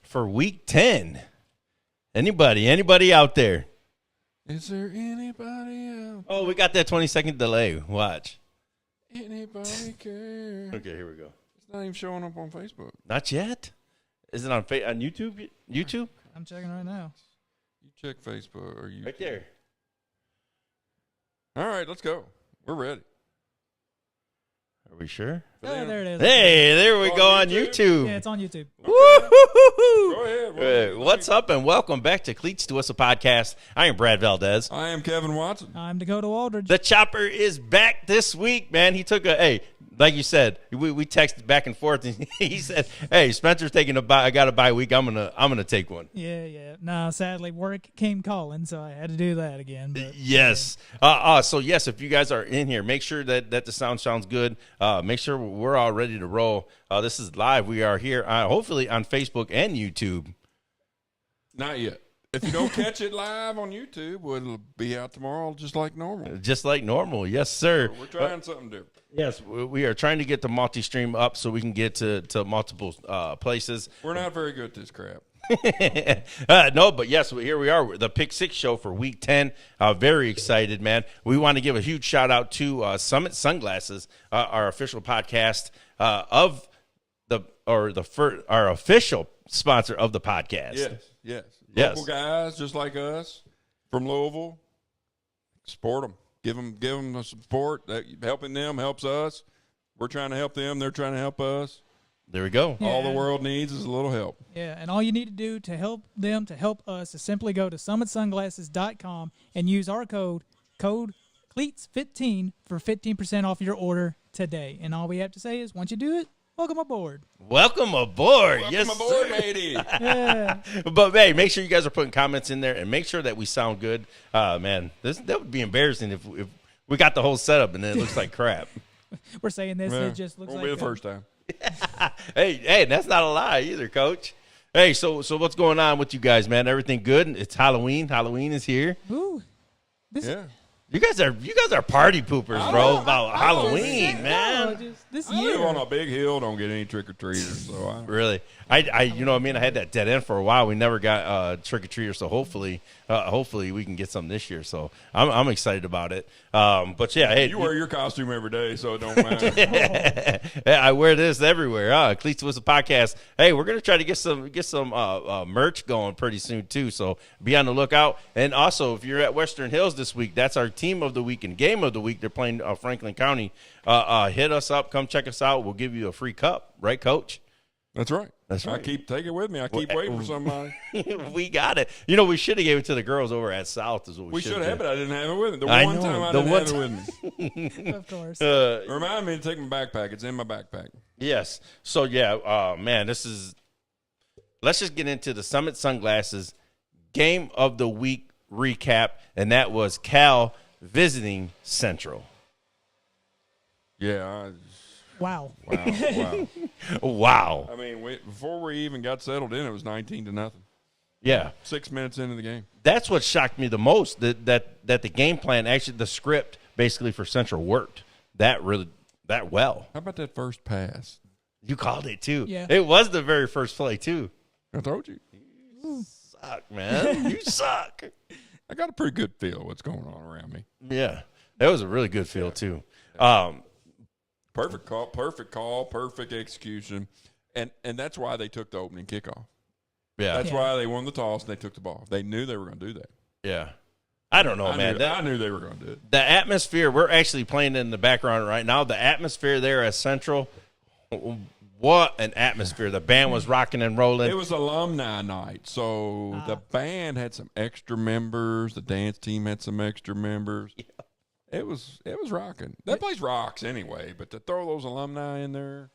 for week 10. Anybody out there? Is there anybody out? Oh, we got that 20-second delay. Watch. Anybody care? Okay, here we go. It's not even showing up on Facebook. Not yet? Is it on YouTube? YouTube? I'm checking right now. You check Facebook or you Right there. All right, let's go. We're ready. Are we sure? Oh, there it is. Hey, there we On go on YouTube? YouTube. Yeah, it's on YouTube. Woo-hoo-hoo-hoo. Go ahead. What's up and welcome back to Cleats to Us, a podcast. I am Brad Valdez. I am Kevin Watson. I'm Dakota Aldridge. The Chopper is back this week, man. He took like you said, we texted back and forth, and he said, "Hey, Spencer's taking I got a bye week. I'm gonna take one." Yeah. No, sadly, work came calling, so I had to do that again. But, Yes. So yes, if you guys are in here, make sure that the sound sounds good. Make sure we're all ready to roll. This is live. We are here, hopefully on Facebook and YouTube. Not yet. If you don't catch it live on YouTube, it'll be out tomorrow just like normal. Just like normal, yes, sir. We're trying something different. Yes, we are trying to get the multi-stream up so we can get to multiple places. We're not very good at this crap. No, but yes, here we are, the Pick 6 show for week 10. Very excited, man. We want to give a huge shout out to Summit Sunglasses, our official podcast our official sponsor of the podcast. Yes. Yes. Local guys just like us from Louisville. Support them. Give them the support. Helping them helps us. We're trying to help them. They're trying to help us. There we go. Yeah. All the world needs is a little help. Yeah, and all you need to do to help them, to help us, is simply go to summitsunglasses.com and use our code Cleats15 for 15% off your order today. And all we have to say is, once you do it, welcome aboard. Welcome aboard. Welcome Yes, aboard, sir. matey. Yeah. But hey, make sure you guys are putting comments in there and make sure that we sound good. Man, that would be embarrassing if we got the whole setup and then it looks like crap. We're saying this, and Yeah, it just looks won't like be the first time. Hey, that's not a lie either, Coach. Hey, so what's going on with you guys, man? Everything good? It's Halloween. Halloween is here. Ooh. Yeah. You guys are party poopers, bro. About Halloween, No, man. just this I live year. on a big hill. Don't get any trick-or-treaters. So Really, I you know what I mean. I had that dead end for a while. We never got trick or treaters, so hopefully we can get some this year. So I'm excited about it. But yeah, hey, you wear your costume every day, so it don't matter. Hey, I wear this everywhere. Cleats was a podcast. Hey, we're gonna try to get some merch going pretty soon too. So be on the lookout. And also, if you're at Western Hills this week, that's our team of the week and game of the week. They're playing Franklin County. Hit us up. Come check us out. We'll give you a free cup, right, Coach? That's right. That's right. I keep taking it with me. I keep waiting for somebody. We got it. You know, we should have gave it to the girls over at South. Is what We should have, done. but I didn't have it with me. The I one know. time I The didn't one have it with me. Of course. Remind me to take my backpack. It's in my backpack. Yes. So yeah, man, let's just get into the Summit Sunglasses game of the week recap, and that was Cal visiting Central. Yeah. Wow. Wow. Wow. I mean, before we even got settled in, it was 19-0. Yeah. 6 minutes into the game. That's what shocked me the most, that the game plan, actually the script basically for Central worked that well. How about that first pass? You called it too. Yeah. It was the very first play too. I told you. You suck, man. You suck. I got a pretty good feel of what's going on around me. Yeah. That was a really good feel too. Perfect call, perfect execution. And that's why they took the opening kickoff. Yeah. That's why they won the toss and they took the ball. They knew they were going to do that. Yeah. I don't know, man. I knew they were going to do it. The atmosphere, we're actually playing in the background right now. The atmosphere there at Central, what an atmosphere. The band was rocking and rolling. It was alumni night, so the band had some extra members. The dance team had some extra members. Yeah. It was rocking. That place rocks anyway, but to throw those alumni in there.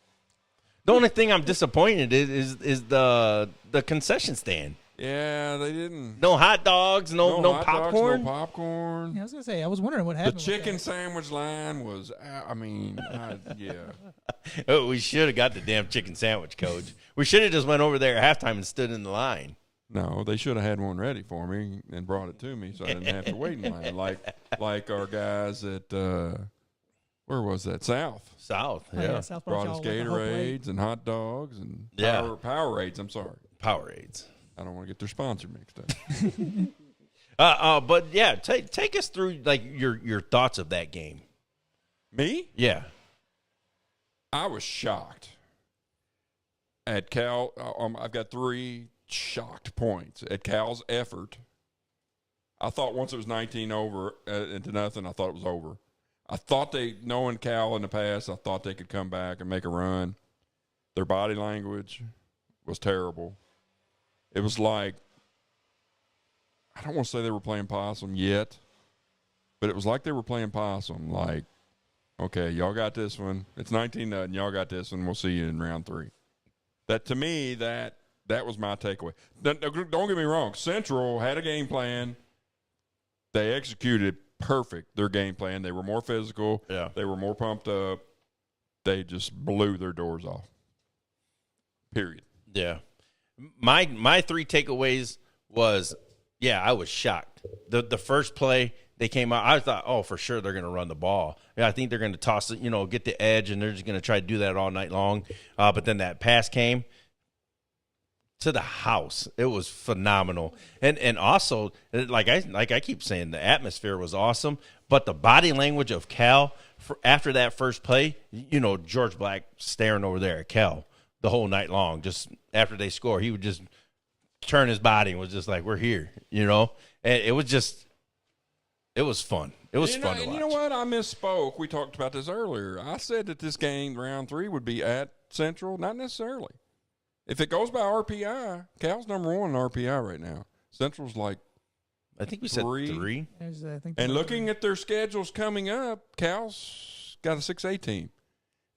The only thing I'm disappointed is the concession stand. Yeah, they didn't. No hot dogs, no hot popcorn. Dogs, no popcorn. Yeah, I was gonna say, I was wondering what happened. The chicken sandwich line was, yeah. Oh, we should have got the damn chicken sandwich, Coach. We should have just went over there at halftime and stood in the line. No, they should have had one ready for me and brought it to me so I didn't have to wait in line. Like our guys at, where was that? South. South, Oh, yeah. South Brought y'all us like a whole plate. Gatorades and hot dogs and Yeah. Powerades, I'm sorry. Powerades. I don't want to get their sponsor mixed up. But yeah, take us through like your thoughts of that game. Me? Yeah. I was shocked at Cal. I've got 3 shocked points at Cal's effort. I thought once it was 19 over into nothing, I thought it was over. I thought knowing Cal in the past, I thought they could come back and make a run. Their body language was terrible. It was like, I don't want to say they were playing possum yet, but it was like they were playing possum. Like, okay, y'all got this one. It's 19-0. Y'all got this one. We'll see you in round 3. That to me, that was my takeaway. Don't get me wrong. Central had a game plan. They executed perfect their game plan. They were more physical. Yeah. They were more pumped up. They just blew their doors off. Period. Yeah. My 3 takeaways was, yeah, I was shocked. The first play they came out, I thought, oh, for sure they're going to run the ball. Yeah, I think they're going to toss it, get the edge, and they're just going to try to do that all night long. But then that pass came to the house. It was phenomenal. And also, like I keep saying, the atmosphere was awesome. But the body language of Cal after that first play, George Black staring over there at Cal the whole night long. Just after they score, he would just turn his body and was just like, we're here, And it was fun. It was fun to watch. You know what? I misspoke. We talked about this earlier. I said that this game, round 3, would be at Central. Not necessarily. If it goes by RPI, Cal's number 1 in RPI right now. Central's like, I think we said 3. And looking at their schedules coming up, Cal's got a 6A team.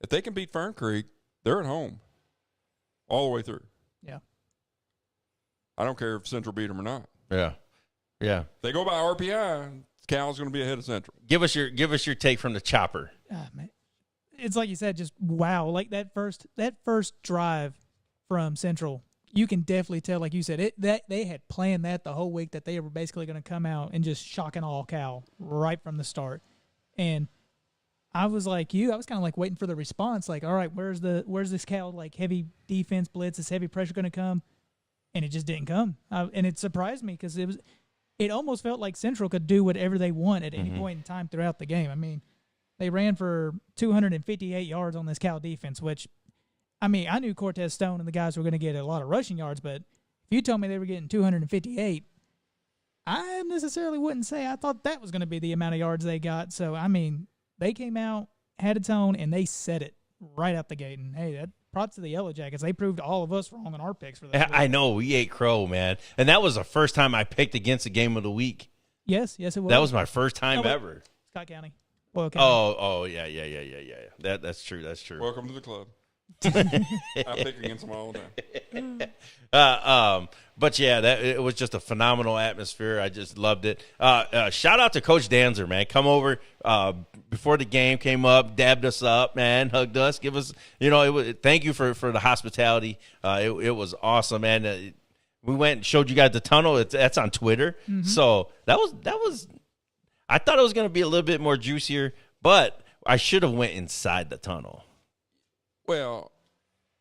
If they can beat Fern Creek, they're at home all the way through. Yeah. I don't care if Central beat them or not. Yeah. Yeah. If they go by RPI, Cal's going to be ahead of Central. Give us your take from the chopper. Man. It's like you said, just wow. Like that first drive from Central, you can definitely tell, like you said, that they had planned that the whole week, that they were basically going to come out and just shock and awe Cal right from the start. And I was like you, I was kind of like waiting for the response, like, all right, where's this Cal like heavy defense blitz, this heavy pressure going to come? And it just didn't come. And it surprised me because it almost felt like Central could do whatever they want at any point in time throughout the game. I mean, they ran for 258 yards on this Cal defense, which, I mean, I knew Cortez Stone and the guys were going to get a lot of rushing yards, but if you told me they were getting 258, I necessarily wouldn't say I thought that was going to be the amount of yards they got. So, I mean, they came out, had a tone, and they set it right out the gate. And, hey, props to the Yellow Jackets. They proved all of us wrong on our picks for that. I know. We ate crow, man. And that was the first time I picked against the game of the week. Yes, it was. That was my first time ever. Scott County. Well, County. Oh, yeah. That's true. Welcome to the club. I pick against them all the time. But yeah, it was just a phenomenal atmosphere. I just loved it. Shout out to Coach Danzer, man. Come over before the game, came up, dabbed us up, man, hugged us, give us, thank you for the hospitality. It was awesome, man. We went and showed you guys the tunnel. That's on Twitter. Mm-hmm. So that was. I thought it was going to be a little bit more juicier, but I should have went inside the tunnel. Well,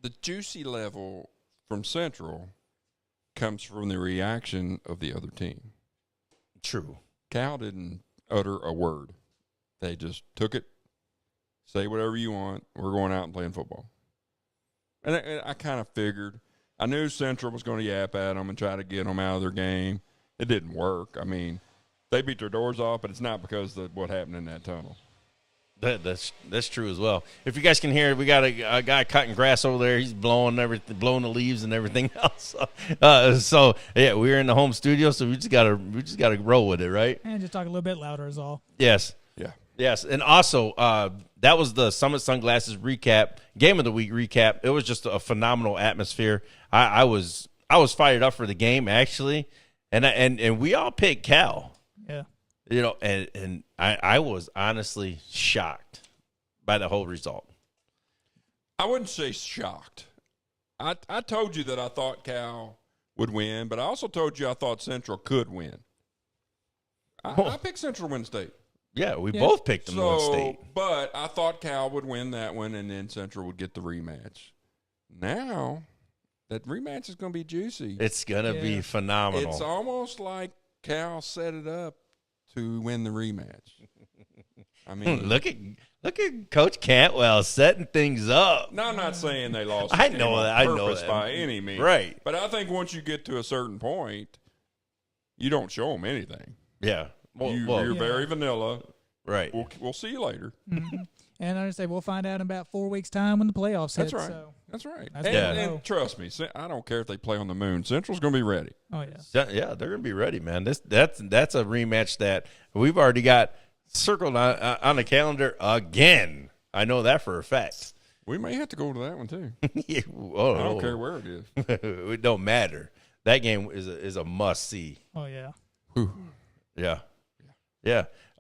the juicy level from Central comes from the reaction of the other team. True. Cal didn't utter a word. They just took it, say whatever you want. We're going out and playing football. And I kind of figured. I knew Central was going to yap at them and try to get them out of their game. It didn't work. I mean, they beat their doors off, but it's not because of what happened in that tunnel. That's true as well. If you guys can hear, we got a guy cutting grass over there. He's blowing the leaves and everything else. So yeah, we're in the home studio, so we just gotta roll with it, right? And just talk a little bit louder is all. Yes. Yeah. Yes, and also that was the Summit Sunglasses recap, game of the week recap. It was just a phenomenal atmosphere. I was fired up for the game actually, and we all picked Cal. Yeah. And I was honestly shocked by the whole result. I wouldn't say shocked. I told you that I thought Cal would win, but I also told you I thought Central could win. I picked Central to win state. Yeah, we both picked them to win state. But I thought Cal would win that one, and then Central would get the rematch. Now, that rematch is going to be juicy. It's gonna be phenomenal. It's almost like Cal set it up to win the rematch. I mean, look at Coach Cantwell setting things up. No, I'm not saying they lost. I know that. I know that by any means. Right. But I think once you get to a certain point, you don't show them anything. Yeah. You're very vanilla. Right. We'll see you later. Mm-hmm. And I say we'll find out in about 4 weeks' time when the playoffs hit. That's right. So. That's right. That's and trust me, I don't care if they play on the moon. Central's going to be ready. Oh yeah. Yeah, they're gonna be ready, man. That's a rematch that we've already got circled on the calendar again. I know that for a fact. We may have to go to that one too. I don't care where it is. It don't matter. That game is a must see. Oh yeah. Yeah.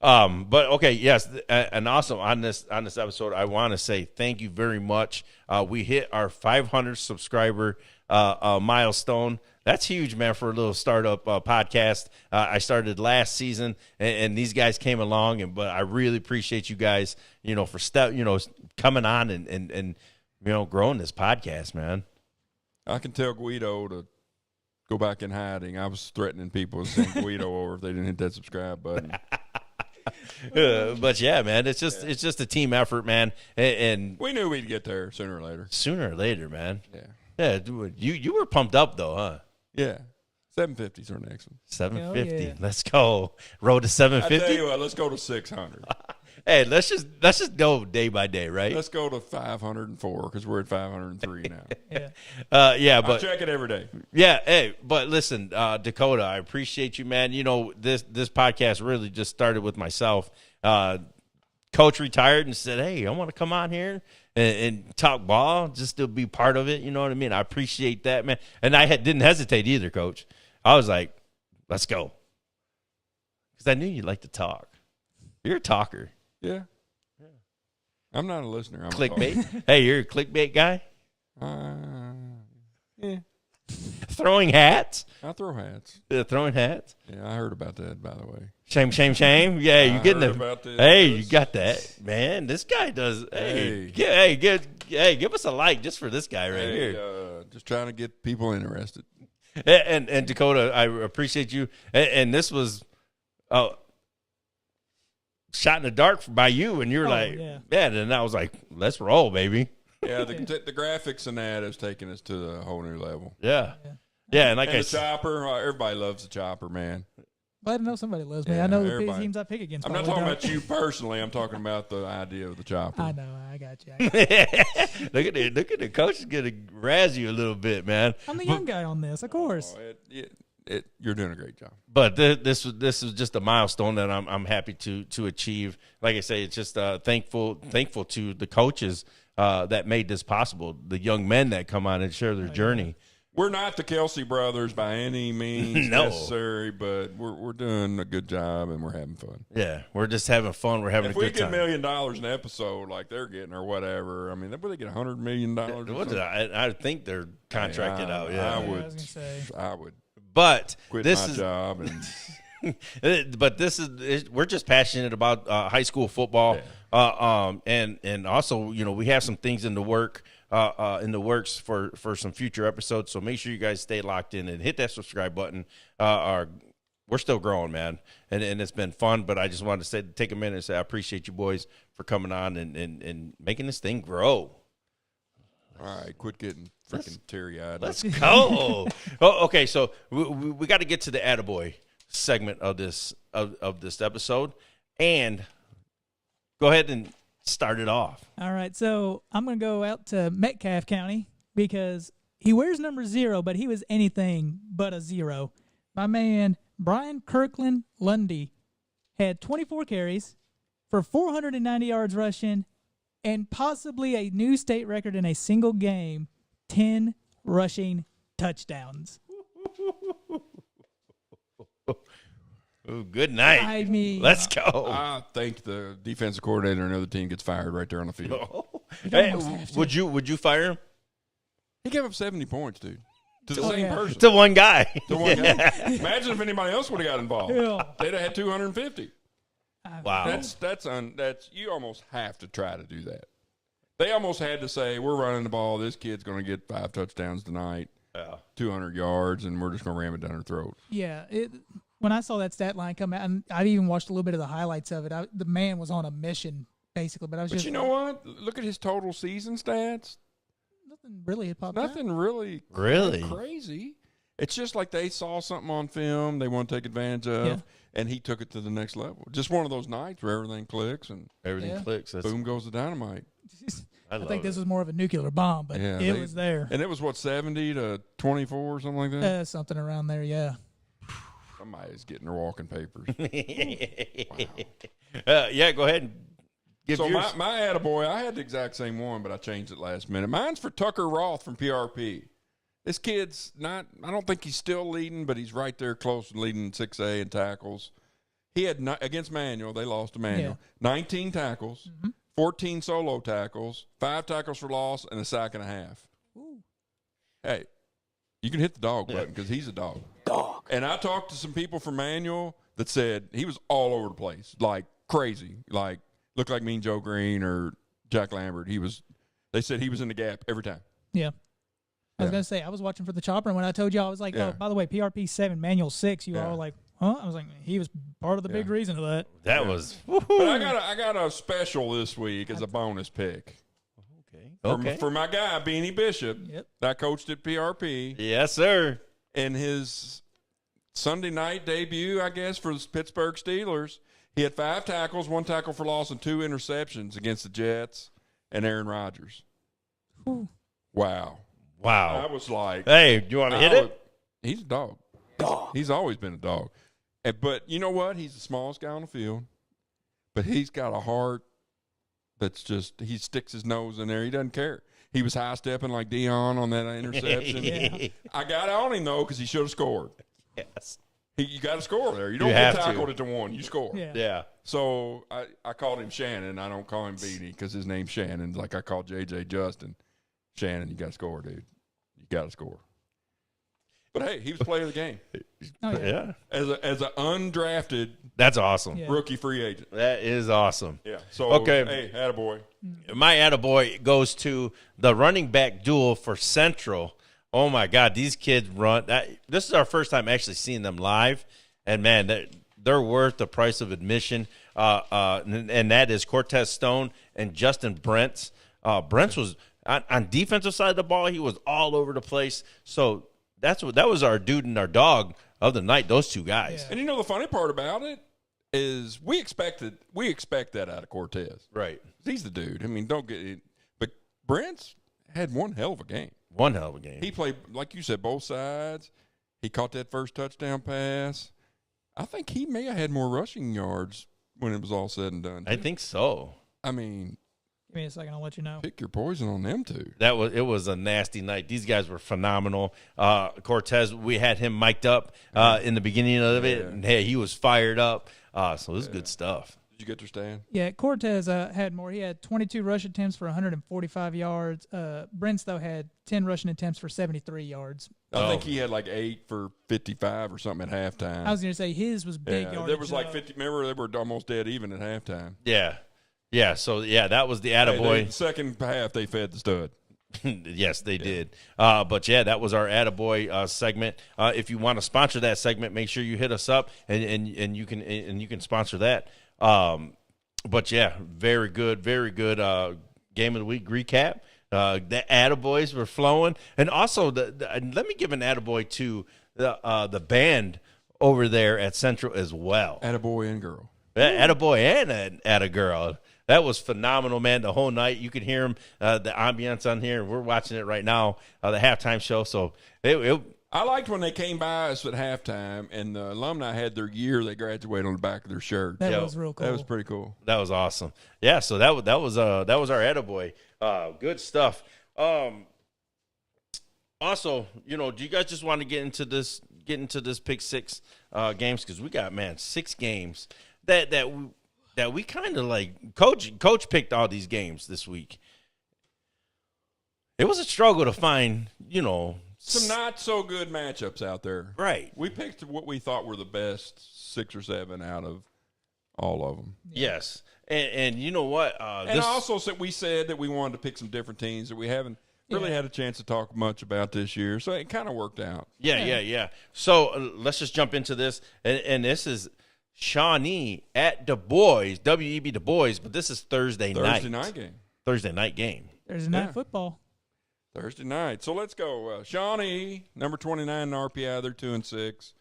But okay, yes, and also on this episode, I want to say thank you very much. We hit our 500 subscriber milestone. That's huge, man, for a little startup podcast. I started last season, and these guys came along, but I really appreciate you guys, for coming on and growing this podcast, man. I can tell Guido to go back in hiding. I was threatening people to send Guido over if they didn't hit that subscribe button. But yeah, man, it's just a team effort, man, and we knew we'd get there sooner or later. Man. Yeah, you were pumped up though, huh? Yeah, 750 is our next one. 750, yeah. Let's go. Road to 750. I tell you what, let's go to 600. Hey, let's just go day by day, right? Let's go to 504 because we're at 503 now. Yeah. But I check it every day. Yeah, hey, but listen, Dakota, I appreciate you, man. This podcast really just started with myself. Coach retired and said, "Hey, I want to come on here and talk ball, just to be part of it." You know what I mean? I appreciate that, man. And I didn't hesitate either, Coach. I was like, "Let's go," because I knew you'd like to talk. You're a talker. Yeah. I'm not a listener. I'm clickbait. Hey, you're a clickbait guy? Yeah. Throwing hats? I throw hats. Throwing hats? Yeah, I heard about that, by the way. Shame. Yeah, you're getting about this. Hey, you got that. Man, this guy does. Give us a like just for this guy right here. Just trying to get people interested. And Dakota, I appreciate you. And this was shot in the dark by you, and you're and I was like, let's roll, baby. Yeah, the graphics and that has taken us to a whole new level. Yeah, and like the chopper, everybody loves the chopper, man. Glad to know somebody loves me. Yeah, I know the teams I pick against. I'm not talking about you personally. I'm talking about the idea of the chopper. I know. I got you. Look at the coach is gonna razz you a little bit, man. I'm the young guy on this, of course. You're doing a great job. But this is just a milestone that I'm happy to achieve. Like I say, it's just thankful to the coaches that made this possible. The young men that come on and share their journey. We're not the Kelsey brothers by any means necessary, but we're doing a good job and we're having fun. Yeah, we're just having fun. We're having a good time. If we get $1 million an episode like they're getting or whatever, I mean, would they get $100 million? I think they're contracted out. Yeah, I would. But quit this my job and. But we're just passionate about high school football, and also we have some things in the works for some future episodes. So make sure you guys stay locked in and hit that subscribe button. We're still growing, man, and it's been fun. But I just wanted to take a minute and say I appreciate you boys for coming on and making this thing grow. All right, quit getting freaking teary-eyed. Let's go. Okay, so we got to get to the Atta Boy segment of this episode, and go ahead and start it off. All right, so I'm going to go out to Metcalfe County because he wears number 0, but he was anything but a 0. My man, Brian Kirkland Lundy, had 24 carries for 490 yards rushing and possibly a new state record in a single game, 10 rushing touchdowns. Ooh, good night. I mean, let's go. I think the defensive coordinator and another team gets fired right there on the field. Hey, would you fire him? He gave up 70 points, dude. To the same person. To one guy. To one guy. Imagine if anybody else would have got involved. Yeah. They'd have had 250. Wow. That's you almost have to try to do that. They almost had to say, we're running the ball. This kid's going to get 5 touchdowns tonight. 200 yards, and we're just going to ram it down her throat. Yeah. When I saw that stat line come out, and I even watched a little bit of the highlights of it, the man was on a mission, basically. But you know what? Look at his total season stats. Nothing really had popped Nothing really crazy. It's just like they saw something on film they want to take advantage of, and he took it to the next level. Just one of those nights where everything clicks and clicks. Boom goes the dynamite. I think this was more of a nuclear bomb, but it was there. And it was, 70 to 24 or something like that? Something around there, yeah. Somebody's getting their walking papers. Wow. Go ahead and give yours. my attaboy, I had the exact same one, but I changed it last minute. Mine's for Tucker Roth from PRP. This kid's not – I don't think he's still leading, but he's right there close to leading 6A in tackles. He had – against Manual, they lost to Manual. 19 tackles, 14 solo tackles, 5 tackles for loss, and a sack and a half. Ooh. Hey, you can hit the dog button because he's a dog. And I talked to some people from Manual that said he was all over the place, like crazy, like looked like Mean Joe Green or Jack Lambert. They said he was in the gap every time. Yeah. I was going to say, I was watching for the chopper, and when I told you, I was like, oh, by the way, PRP 7, Manual 6, you all were like, huh? I was like, he was part of the big reason of that. That was But I got a special this week as a bonus pick. Okay. For my guy, Beanie Bishop, that coached at PRP. Yes, sir. In his Sunday night debut, I guess, for the Pittsburgh Steelers, he had 5 tackles, 1 tackle for loss, and 2 interceptions against the Jets and Aaron Rodgers. Ooh. Wow. Wow. I was like, hey, do you want to hit it? He's a dog. He's always been a dog. But you know what? He's the smallest guy on the field. But he's got a heart that's just, he sticks his nose in there. He doesn't care. He was high-stepping like Dion on that interception. I got on him, though, because he should have scored. Yes. You got to score there. You don't get tackled at the 1. You score. Yeah. So I called him Shannon. I don't call him Beanie because his name's Shannon. Like I called J.J. Justin. Shannon, you got to score, dude. You got to score. But hey, he was player of the game. Yeah. As an undrafted, that's awesome. Rookie free agent. That is awesome. Yeah. So hey, attaboy. My attaboy goes to the running back duel for Central. Oh my God, these kids run. This is our first time actually seeing them live, and man, they're worth the price of admission. And that is Cortez Stone and Justin Brents. Brents was on defensive side of the ball. He was all over the place. So that was our dude and our dog of the night. Those two guys. Yeah. And you know the funny part about it is we expect that out of Cortez. Right. He's the dude. I mean, don't get it. But Brent's had one hell of a game. One hell of a game. He played, like you said, both sides. He caught that first touchdown pass. I think he may have had more rushing yards when it was all said and done, too. I think so. I mean, give me a second, I'll let you know. Pick your poison on them two. It was a nasty night. These guys were phenomenal. Cortez, we had him mic'd up in the beginning of it, and hey, he was fired up. So this is good stuff. Did you get your stand? Yeah, Cortez had more. He had 22 rush attempts for 145 yards. Brents, though, had 10 rushing attempts for 73 yards. I think he had like 8 for 55 or something at halftime. I was going to say his was big yardage. There was like 50. Remember, they were almost dead even at halftime. Yeah. Yeah, so, that was the attaboy. The second half, they fed the stud. Yes, they did. But, that was our attaboy segment. If you want to sponsor that segment, make sure you hit us up, and you can sponsor that. But, very good game of the week recap. The attaboys were flowing. And also, let me give an attaboy to the band over there at Central as well. Attaboy and girl. Attaboy and an attagirl. That was phenomenal, man. The whole night, you could hear them, the ambiance on here. We're watching it right now, the halftime show. So I liked when they came by us at halftime, and the alumni had their year they graduated on the back of their shirt. That was real cool. That was pretty cool. That was awesome. Yeah, so that was our attaboy. Good stuff. Also, do you guys just want to get into this pick 6 games, because we got 6 games that we kind of like. Coach picked all these games this week. It was a struggle to find, some not so good matchups out there. Right. We picked what we thought were the best 6 or 7 out of all of them. Yes. And you know what? And also we said that we wanted to pick some different teams that we haven't. really had a chance to talk much about this year, so it kind of worked out. Yeah. So let's just jump into this, and this is Shawnee at Dubois, WEB Dubois, but this is Thursday night. Thursday night game. Thursday night game. Thursday night football. Thursday night. So let's go. Shawnee, number 29 in RPI, they're 2-6.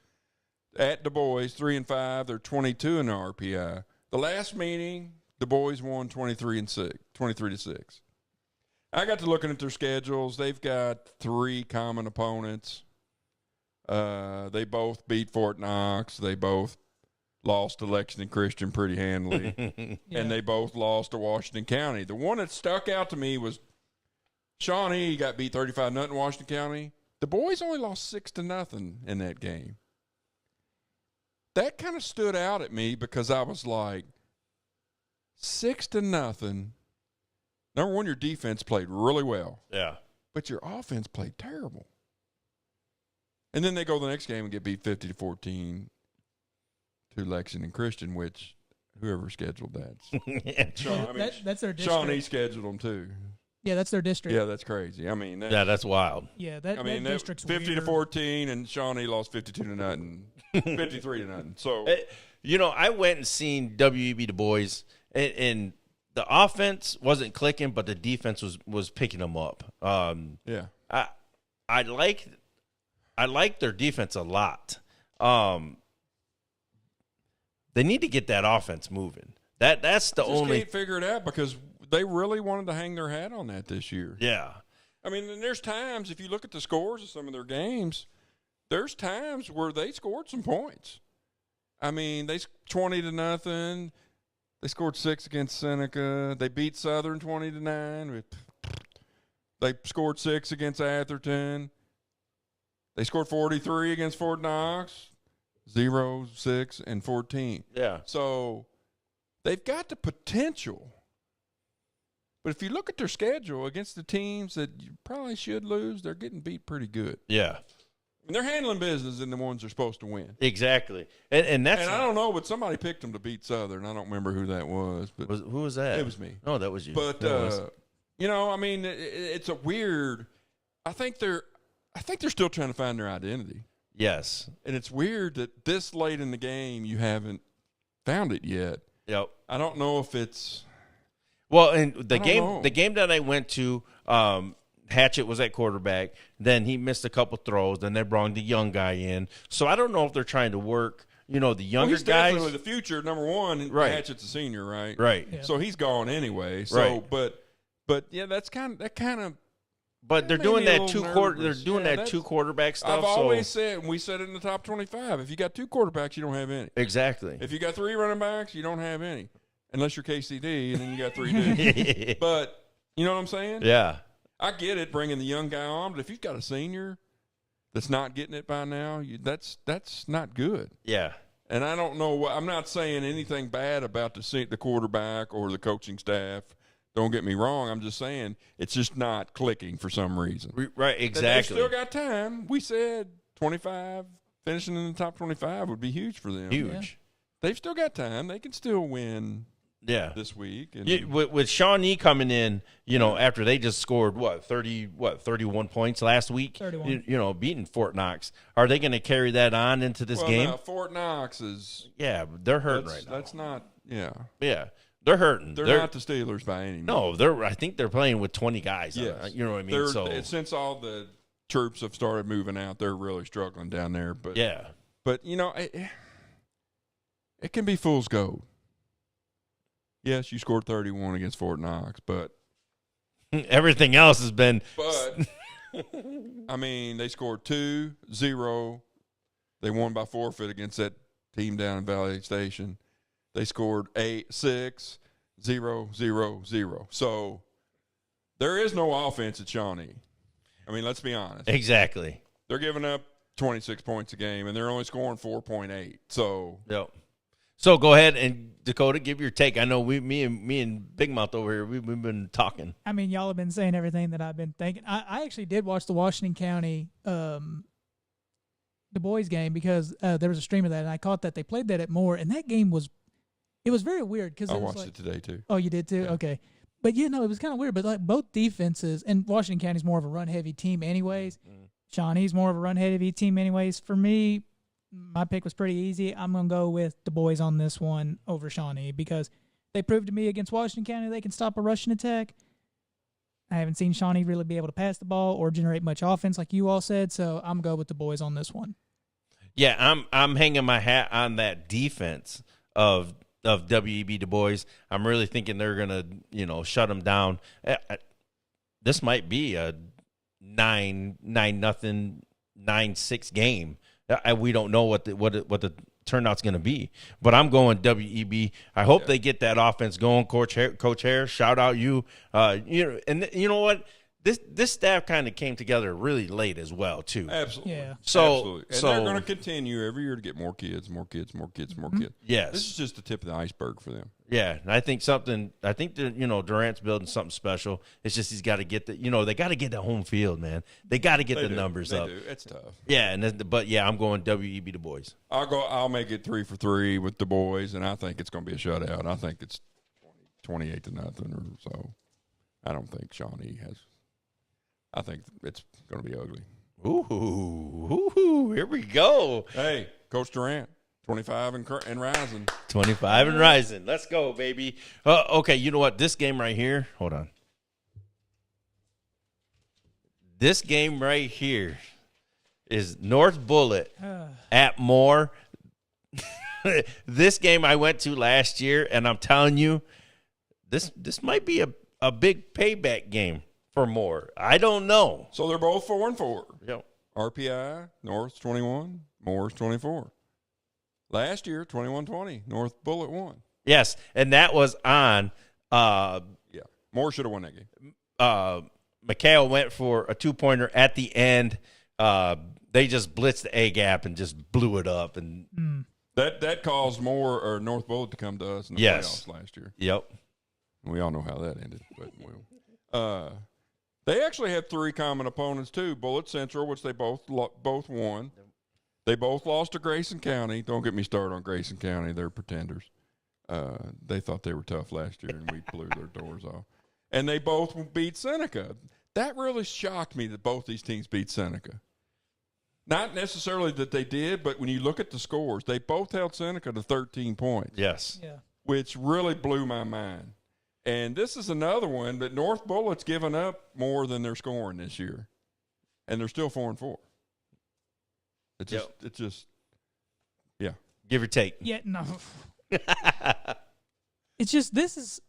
At Dubois, 3-5, they're 22 in the RPI. The last meeting, Dubois won 23-6. I got to looking at their schedules. They've got 3 common opponents. They both beat Fort Knox. They both lost to Lexington Christian pretty handily. And they both lost to Washington County. The one that stuck out to me was Shawnee got beat 35-0 in Washington County. The boys only lost 6-0 in that game. That kind of stood out at me because I was like, 6-0. Number one, your defense played really well. Yeah. But your offense played terrible. And then they go the next game and get beat 50-14 to Lexington Christian, which whoever scheduled that. That's their district. Shawnee scheduled them too. Yeah, that's their district. Yeah, that's crazy. I mean, that's wild. Yeah, that district's 50-14, and Shawnee lost 52-0, 53-0. So, I went and seen WEB Dubois, and the offense wasn't clicking, but the defense was picking them up. yeah, I like their defense a lot. They need to get that offense moving. That's the only. Can't figure it out because they really wanted to hang their hat on that this year. Yeah. I mean, and there's times, if you look at the scores of some of their games, there's times where they scored some points. I mean, they 20-0. They scored 6 against Seneca. They beat Southern 20-9. They scored 6 against Atherton. They scored 43 against Fort Knox. 0, 6, and 14. Yeah. So they've got the potential. But if you look at their schedule against the teams that you probably should lose, they're getting beat pretty good. Yeah. And they're handling business in the ones they're supposed to win. Exactly. And that's. And I don't know, but somebody picked them to beat Southern. I don't remember who that was. But who was that? It was me. Oh, that was you. But, I mean, it's a weird – I think they're still trying to find their identity. Yes. And it's weird that this late in the game you haven't found it yet. Yep. I don't know if it's – well, and the game that I went to, Hatchett was at quarterback. Then he missed a couple throws. Then they brought the young guy in. So I don't know if they're trying to work, the younger he's guys. Definitely the future, number one. Right. Hatchett's a senior, right? Right. Yeah. So he's gone anyway. So, right. But yeah, that's kind of. But they're doing that that two quarterback stuff. I've always said, and we said it in the top 25. If you got 2 quarterbacks, you don't have any. Exactly. If you got 3 running backs, you don't have any, unless you're KCD, and then you got 3 dudes. But you know what I'm saying? Yeah. I get it, bringing the young guy on, but if you've got a senior that's not getting it by now, that's not good. Yeah. And I don't know. I'm not saying anything bad about the quarterback or the coaching staff. Don't get me wrong. I'm just saying it's just not clicking for some reason. Right, exactly. They still got time. We said 25, finishing in the top 25 would be huge for them. Huge. Yeah. They've still got time. They can still win. Yeah. This week. And with Shawnee coming in, after they just scored 31 points last week. 31. Beating Fort Knox. Are they going to carry that on into this game? Now, Fort Knox is. Yeah, they're hurting right now. That's not. Yeah. Yeah. They're hurting. They're not the Steelers by any means. No, I think they're playing with 20 guys. Yes. You know what I mean? Since all the troops have started moving out, they're really struggling down there. But yeah. But it can be fool's gold. Yes, you scored 31 against Fort Knox, but everything else has been. But I mean, they scored 2-0. They won by forfeit against that team down in Valley Station. They scored 8-6, 0-0-0. So there is no offense at Shawnee. I mean, let's be honest. Exactly. They're giving up 26 points a game, and they're only scoring 4.8. So yep. So go ahead and Dakota, give your take. I know me and Big Mouth over here, we've been talking. I mean, y'all have been saying everything that I've been thinking. I actually did watch the Washington County the boys game because there was a stream of that, and I caught that they played that at Moore, and that game was very weird because I watched it today too. Oh, you did too? Yeah. Okay. But, it was kind of weird. But, like, both defenses, and Washington County's more of a run-heavy team anyways. Shawnee's more of a run-heavy team anyways. For me, my pick was pretty easy. I'm going to go with the boys on this one over Shawnee because they proved to me against Washington County they can stop a rushing attack. I haven't seen Shawnee really be able to pass the ball or generate much offense like you all said, so I'm going to go with the boys on this one. Yeah, I'm hanging my hat on that defense of WEB Dubois. I'm really thinking they're going to, shut them down. This might be a 9-0, 9-6 game. We don't know what the turnout's going to be, but I'm going WEB. I hope they get that offense going. Coach Harris, shout out you. And you know what? This staff kind of came together really late as well too. Absolutely. Yeah. Absolutely. And they're going to continue every year to get more kids. Yes. This is just the tip of the iceberg for them. Yeah, and I think Durant's building something special. It's just he's got to get they got to get the home field, man. They got to get the numbers up. They do. It's tough. Yeah, I'm going WEB Du Bois. I'll make it 3 for 3 with the boys, and I think it's going to be a shutout. I think it's 28-0 or so. I don't think Shawnee has. I think it's going to be ugly. Ooh, here we go. Hey, Coach Durant, 25 and rising. 25 and rising. Let's go, baby. Okay, you know what? This game right here, hold on. This game right here is North Bullit at Moore. This game I went to last year, and I'm telling you, this might be a big payback game for Moore. I don't know. So they're both 4-4. Yep. RPI, North's 21, Moore's 24. Last year, 21-20, North Bullit won. Yes, and that was on. Moore should have won that game. McHale went for a 2-pointer at the end. They just blitzed the A gap and just blew it up, and that caused Moore or North Bullit to come to us in the playoffs last year. Yep. We all know how that ended, but they actually had 3 common opponents too. Bullit Central, which they both won. They both lost to Grayson County. Don't get me started on Grayson County. They're pretenders. They thought they were tough last year, and we blew their doors off. And they both beat Seneca. That really shocked me that both these teams beat Seneca. Not necessarily that they did, but when you look at the scores, they both held Seneca to 13 points. Yes. Yeah. Which really blew my mind. And this is another one, but North Bullit's given up more than they're scoring this year. And they're still 4-4. It's just, Give or take. Yeah, no. It's just, it's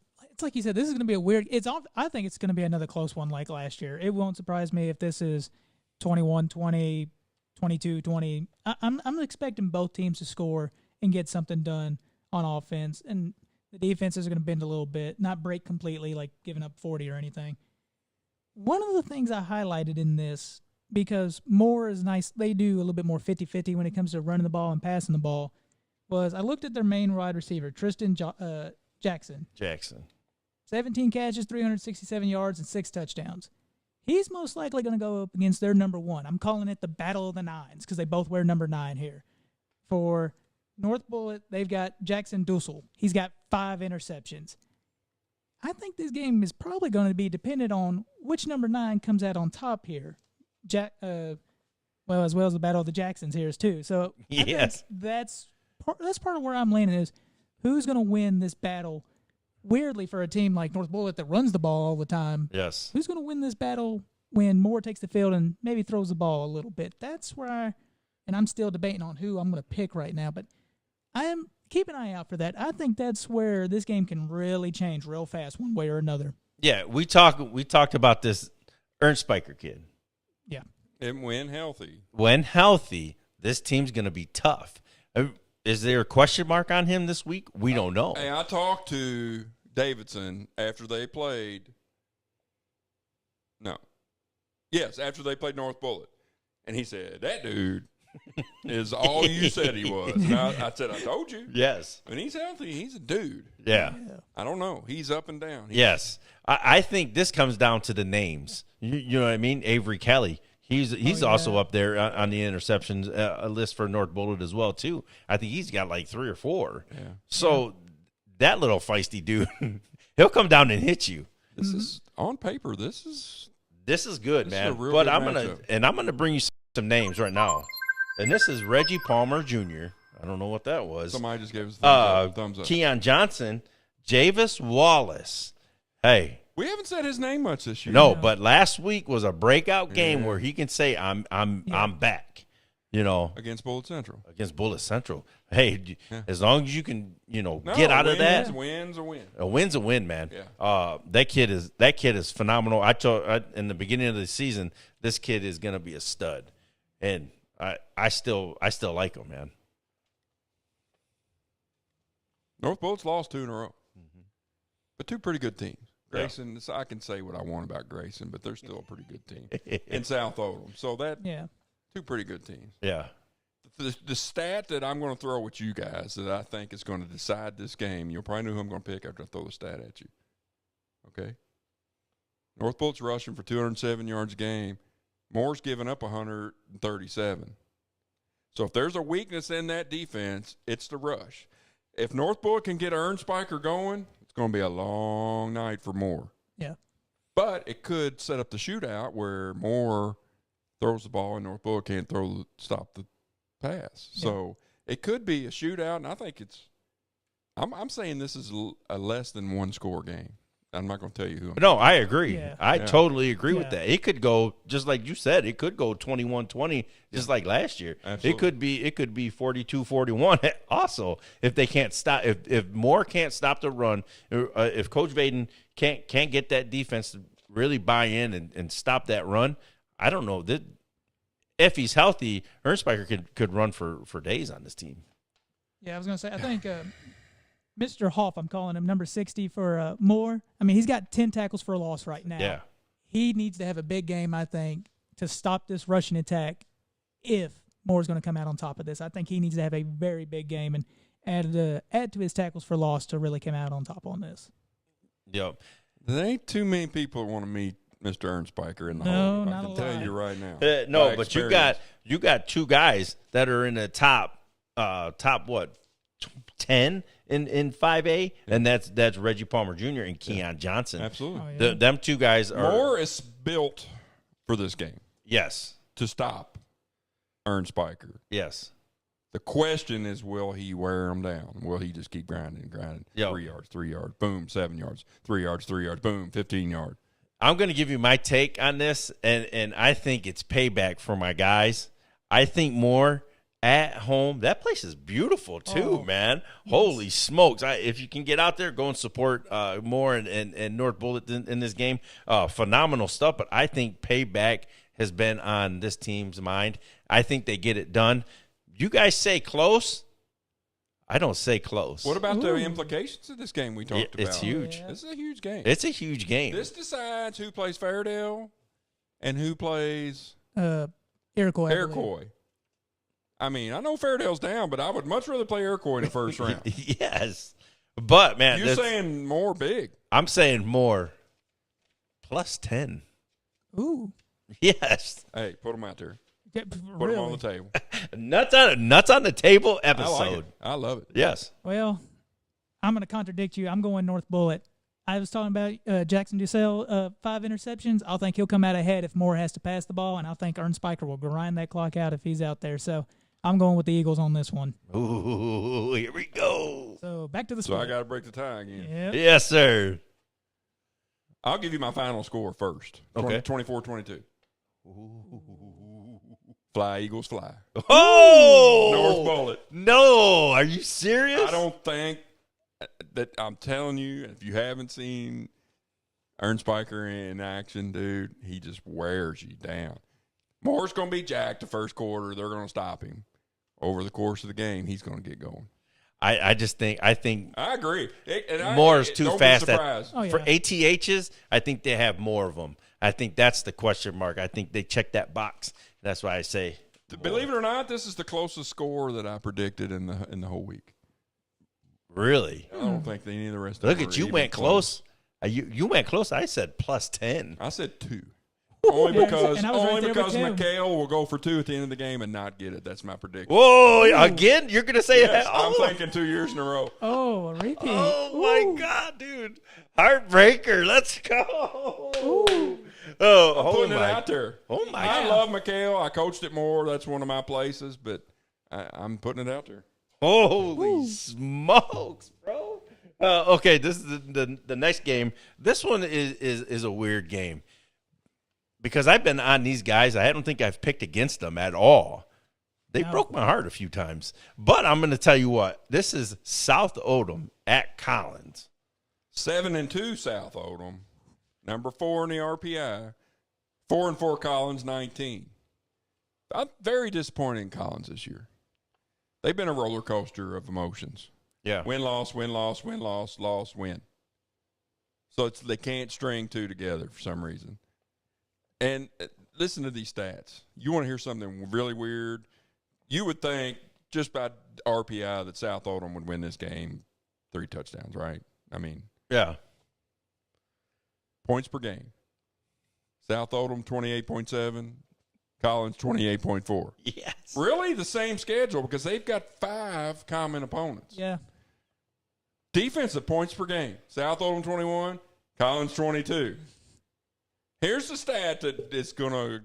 like you said, this is going to be a weird, I think it's going to be another close one like last year. It won't surprise me if this is 21-20, 22-20. I'm expecting both teams to score and get something done on offense. And the defense is going to bend a little bit, not break completely, like giving up 40 or anything. One of the things I highlighted in this, because Moore is nice, they do a little bit more 50-50 when it comes to running the ball and passing the ball, was I looked at their main wide receiver, Tristan Jackson. 17 catches, 367 yards, and 6 touchdowns. He's most likely going to go up against their number 1. I'm calling it the Battle of the Nines because they both wear number 9 here. For North Bullit, they've got Jackson Dussel. He's got 5 interceptions. I think this game is probably going to be dependent on which number 9 comes out on top here. As well as the Battle of the Jacksons here is too. So yes, that's part of where I'm leaning is who's going to win this battle. Weirdly, for a team like North Bullit that runs the ball all the time, yes, who's going to win this battle when Moore takes the field and maybe throws the ball a little bit? That's where I'm still debating on who I'm going to pick right now, but keep an eye out for that. I think that's where this game can really change real fast one way or another. Yeah, we talked about this Ernst Spiker kid. Yeah. And when healthy, this team's going to be tough. Is there a question mark on him this week? We don't know. Hey, I talked to Davidson after they played. After they played North Bullit. And he said, that dude is all you said he was. And I said, I told you. Yes. When he's healthy, he's a dude. Yeah. I don't know. He's up and down. Yes. I think this comes down to the names. You know what I mean? Avery Kelly. He's also up there on the interceptions list for North Bullit as well, too. I think he's got like 3 or 4. Yeah. So that little feisty dude, he'll come down and hit you. This is on paper. This is good, This is man. a real But good I'm gonna bring you some names right now, and this is Reggie Palmer Jr. I don't know what that was. somebody just gave us a thumbs up. Keon Johnson, Javis Wallace. Hey, We haven't said his name much this year. no, but last week was a breakout game where he can say I'm back. You know, Against Bullit Central. against Bullit Central. Hey, as long as you can, No, get out of that. Wins a win. A win's a win, man. Yeah. That kid is phenomenal. I told in the beginning of the season, this kid is gonna be a stud, and I still like him, man. North Bullit's lost 2 in a row. But 2 pretty good teams. Grayson, I can say what I want about Grayson, but they're still a pretty good team. In South Oldham. So that 2 pretty good teams. Yeah. The stat that I'm going to throw at you guys that I think is going to decide this game, you'll probably know who I'm going to pick after I throw the stat at you. Okay? North Bullit's rushing for 207 yards a game. Moore's giving up 137. So if there's a weakness in that defense, it's the rush. If North Bullit can get Ern Spiker going, it's going to be a long night for Moore. Yeah. But it could set up the shootout where Moore throws the ball and North Bullit can't stop the pass. Yeah. So it could be a shootout, and I think I'm saying this is a less than 1 score game. I'm not going to tell you who. No, I agree. Yeah. I totally agree with Yeah. that. It could go just like you said. It could go 21-20, just like last year. Absolutely. It could be 42-41. Also, if they can't stop, if Moore can't stop the run, if Coach Vaden can't get that defense to really buy in and stop that run, I don't know that if he's healthy, Ern Spiker could run for days on this team. Yeah, I was going to say, I think Mr. Hoff, I'm calling him, number 60 for Moore. I mean, he's got 10 tackles for a loss right now. Yeah. He needs to have a big game, I think, to stop this rushing attack if Moore's going to come out on top of this. I think he needs to have a very big game and add to his tackles for loss to really come out on top on this. Yep. There ain't too many people that want to meet Mr. Ern Spiker in the No, hole. I not can a tell lot. you right now. No, By but experience. you got 2 guys that are in the top what 10 in 5A, and that's Reggie Palmer Jr. and Keon Johnson. Absolutely. Oh, yeah. Them 2 guys are Moore is built for this game yes, to stop Ern Spiker. yes. The question is, will he wear him down? Will he just keep grinding? Yo. 3 yards, boom, 7 yards, 3 yards, boom, 15 yards. I'm going to give you my take on this, and I think it's payback for my guys. I think Moore at home, that place is beautiful too, man. Holy smokes. If you can get out there, go and support Moore and North Bullit in this game. Phenomenal stuff, but I think payback has been on this team's mind. I think they get it done. You guys say close. I don't say close. What about the implications of this game we talked about? It's huge. Yeah. This is a huge game. It's a huge game. This decides who plays Fairdale and who plays Iroquois. I believe. Iroquois. I mean, I know Fairdale's down, but I would much rather play Iroquois in the first round. Yes. But, man, You're saying more big. I'm saying more plus 10. Ooh. Yes. Hey, put them out there. Yeah, Put them on the table. Nuts on the table I episode. like it. I love it. Yes. Well, I'm going to contradict you. I'm going North Bullit. I was talking about Jackson DeSales, 5 interceptions. I think he'll come out ahead if Moore has to pass the ball, and I think Ern Spiker will grind that clock out if he's out there. So I'm going with the Eagles on this one. Ooh, here we go. So back to the So score. I got to break the tie again. Yep. Yes, sir. I'll give you my final score first. Okay. 24-22. Fly, Eagles, fly. Oh! North Bullit. No, are you serious? I don't think that I'm telling you, if you haven't seen Ern Spiker in action, dude, he just wears you down. Moore's going to be jacked the first quarter. They're going to stop him. Over the course of the game, he's going to get going. I think I agree. Moore's too don't fast be surprised. Oh, yeah. for ATHs, I think they have more of them. I think that's the question mark. I think they check that box. That's why I say Believe it or not, this is the closest score that I predicted in the whole week. really. I don't think any of the rest of Look them at are you even went close. You went close. I said plus 10. I said 2. Only because And I was right there with him. McHale will go for 2 at the end of the game and not get it. That's my prediction. Whoa, again? You're going to say Yes, that? I'm thinking 2 years in a row. Oh, a repeat. Oh, my God, dude. Heartbreaker. Let's go. Oh, Putting it out there. Oh, my I God. love McHale. I coached it more. That's one of my places, but I'm putting it out there. Holy smokes, bro. Okay, this is the next game. This one is a weird game because I've been on these guys. I don't think I've picked against them at all. They broke my heart a few times. But I'm going to tell you what. This is South Oldham at Collins. 7-2 South Oldham. Number 4 in the RPI. 4-4 Collins, 19. I'm very disappointed in Collins this year. They've been a roller coaster of emotions. Yeah. Win, loss, win, loss, win, loss, loss, win. So they can't string 2 together for some reason. And listen to these stats. You want to hear something really weird? You would think just by RPI that South Oldham would win this game 3 touchdowns, right? I mean, Yeah. points per game. South Oldham 28.7, Collins 28.4. Yes. Really the same schedule because they've got 5 common opponents. Yeah. Defensive points per game. South Oldham 21, Collins 22. Here's the stat that is going to,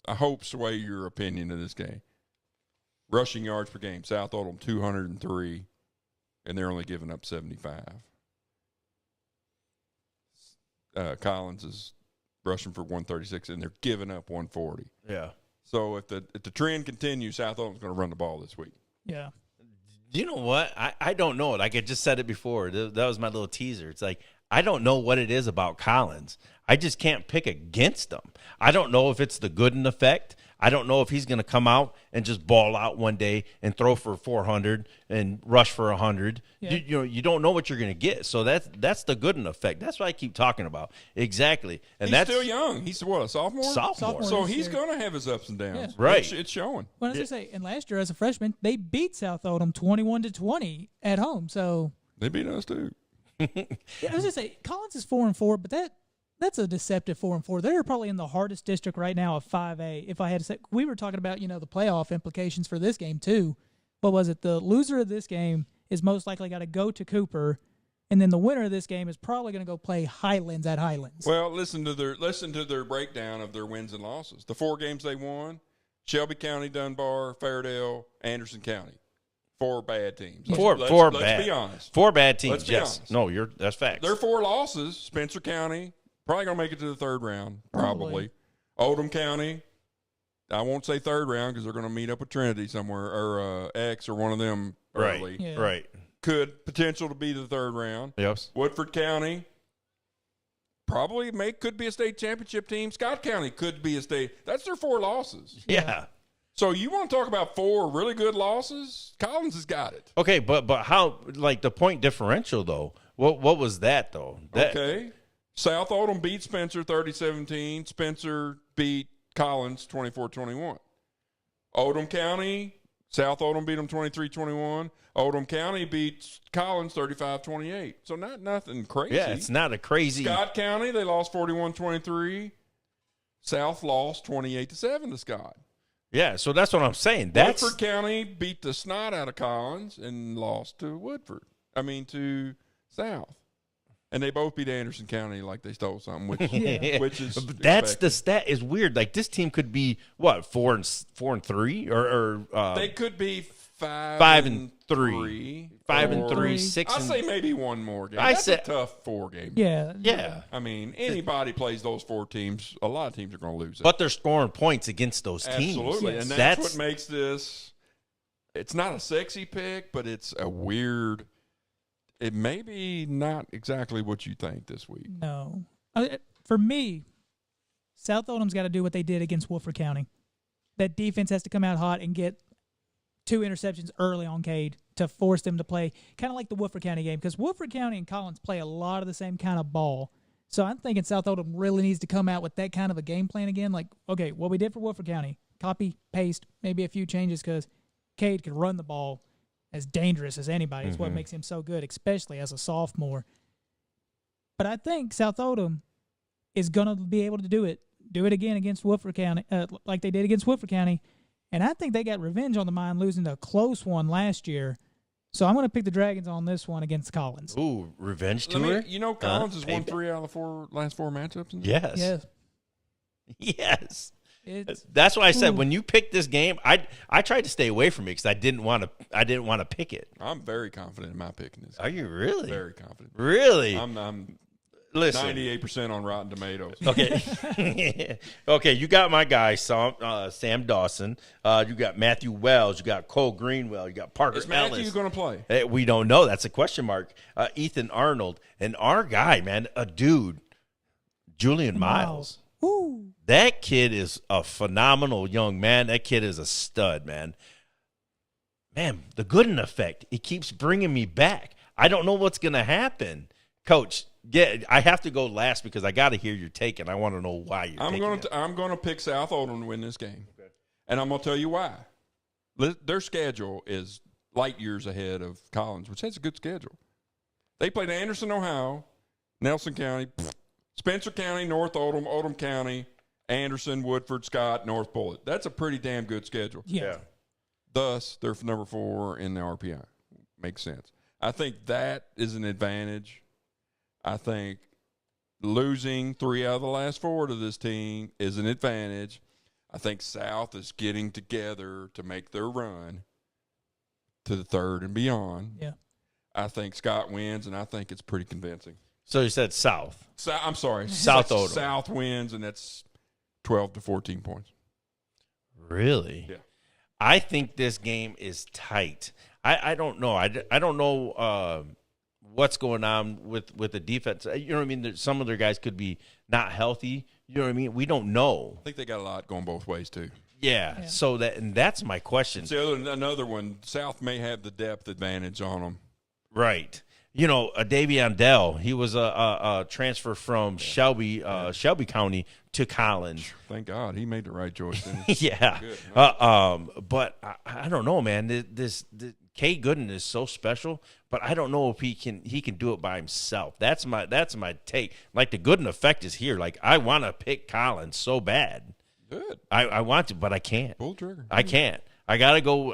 I hope, sway your opinion of this game. Rushing yards per game. South Oldham 203, and they're only giving up 75. Collins is rushing for 136, and they're giving up 140. Yeah. So if the trend continues, South Oldham's going to run the ball this week. Yeah. You know what? I don't know. Like I just said it before. That was my little teaser. It's like I don't know what it is about Collins. I just can't pick against them. I don't know if it's the Gooden effect. I don't know if he's going to come out and just ball out one day and throw for 400 and rush for 100. Yeah. You don't know what you're going to get. So that's the Gooden effect. That's what I keep talking about. Exactly. And He's that's still young. He's what, a sophomore? Sophomore. So this he's year. going to have his ups and downs. Yeah. Right. It's showing. Well, as I say, and last year as a freshman, they beat South Oldham 21-20 at home. So They beat us too. yeah, I was gonna say Collins is 4-4, but that's a deceptive 4-4. They're probably in the hardest district right now of 5A. If I had to say, we were talking about the playoff implications for this game too. What was it? The loser of this game is most likely got to go to Cooper, and then the winner of this game is probably going to go play Highlands at Highlands. Well, listen to their breakdown of their wins and losses. The 4 games they won: Shelby County, Dunbar, Fairdale, Anderson County. 4 bad teams. Let's Let's be honest. 4 bad teams. Let's be Yes. honest. No, that's facts. Their 4 losses: Spencer County, probably going to make it to the 3rd round, probably. Oldham County, I won't say 3rd round because they're going to meet up with Trinity somewhere, or X or one of them early. Right. Yeah. Right. Could potential to be the 3rd round. Yes. Woodford County probably could be a state championship team. Scott County could be a state. That's their 4 losses. Yeah. So you want to talk about 4 really good losses? Collins has got it. Okay, but how, like, the point differential though? What was that though? Okay. South Oldham beat Spencer 30-17. Spencer beat Collins 24-21. Oldham County, South Oldham beat them 23-21. Oldham County beat Collins 35-28. So nothing crazy. Yeah, it's not a crazy. Scott County, they lost 41-23. South lost 28-7 to Scott. Yeah, so that's what I'm saying. That's Woodford County beat the snot out of Collins and lost to to South. And they both beat Anderson County like they stole something, which is But that's expected. the stat is weird. Like this team could be what 4-3 or They could be 5-3. 5-3, 6. I say maybe one more game. I That's said- a tough 4 game. Yeah. Yeah, I mean, anybody plays those 4 teams, a lot of teams are going to lose it. but they're scoring points against those teams. Absolutely. Yes. And that's what makes this – it's not a sexy pick, but it's a weird – it may be not exactly what you think this week. No. For me, South Oldham's got to do what they did against Woodford County. That defense has to come out hot and get 2 interceptions early on Cade to force them to play kind of like the Woodford County game, because Woodford County and Collins play a lot of the same kind of ball. So I'm thinking South Oldham really needs to come out with that kind of a game plan again. Like, okay, what we did for Woodford County, copy, paste, maybe a few changes because Cade could run the ball as dangerous as anybody. It's what makes him so good, especially as a sophomore. But I think South Oldham is going to be able to do it do it again against Woodford County, like they did against Woodford County. And I think they got revenge on the mind losing a close one last year. So I'm going to pick the Dragons on this one against Collins. Ooh, revenge tour? Collins has won 3 out of the last four matchups. Yes. Yes. Yes. It's, That's why I said when you pick this game, I tried to stay away from it because I didn't want to pick it. I'm very confident in my picking this. Are you really? Very confident. Really? I'm Listen. 98% on Rotten Tomatoes. Okay. Okay, you got my guy, Sam Dawson. You got Matthew Wells. You got Cole Greenwell. You got Parker Is Matthew Ellis. going to play? Hey, we don't know. That's a question mark. Ethan Arnold. And our guy, man, a dude, Julian Miles. Ooh. That kid is a phenomenal young man. That kid is a stud, man. Man, the Gooden effect, it keeps bringing me back. I don't know what's going to happen. Coach, I have to go last because I got to hear your take, and I want to know why you're I'm going to pick South Oldham to win this game. Okay. And I'm going to tell you why. Their schedule is light years ahead of Collins, which has a good schedule. They played Anderson, Ohio, Nelson County, Spencer County, North Oldham, Oldham County, Anderson, Woodford, Scott, North Bullit. That's a pretty damn good schedule. Yeah. Thus, they're number 4 in the RPI. Makes sense. I think that is an advantage. I think losing 3 out of the last 4 to this team is an advantage. I think South is getting together to make their run to the 3rd and beyond. Yeah. I think Scott wins, and I think it's pretty convincing. So you said South. I'm sorry. South Oldham. South wins, and that's 12 to 14 points. Really? Yeah. I think this game is tight. I don't know. I don't know what's going on with the defense. You know what I mean? Some of their guys could be not healthy. You know what I mean? We don't know. I think they got a lot going both ways, too. Yeah. So that's my question. Another one, South may have the depth advantage on them. Right. You know, Davion Dell, he was a transfer from Shelby County to Collins. Thank God he made the right choice. Didn't he? Yeah. Good. But I don't know, man. This Kay Gooden is so special, but I don't know if he can do it by himself. That's my take. Like the Gooden effect is here. Like I want to pick Collins so bad. Good. I want to, but I can't. Pull trigger. I can't. I gotta go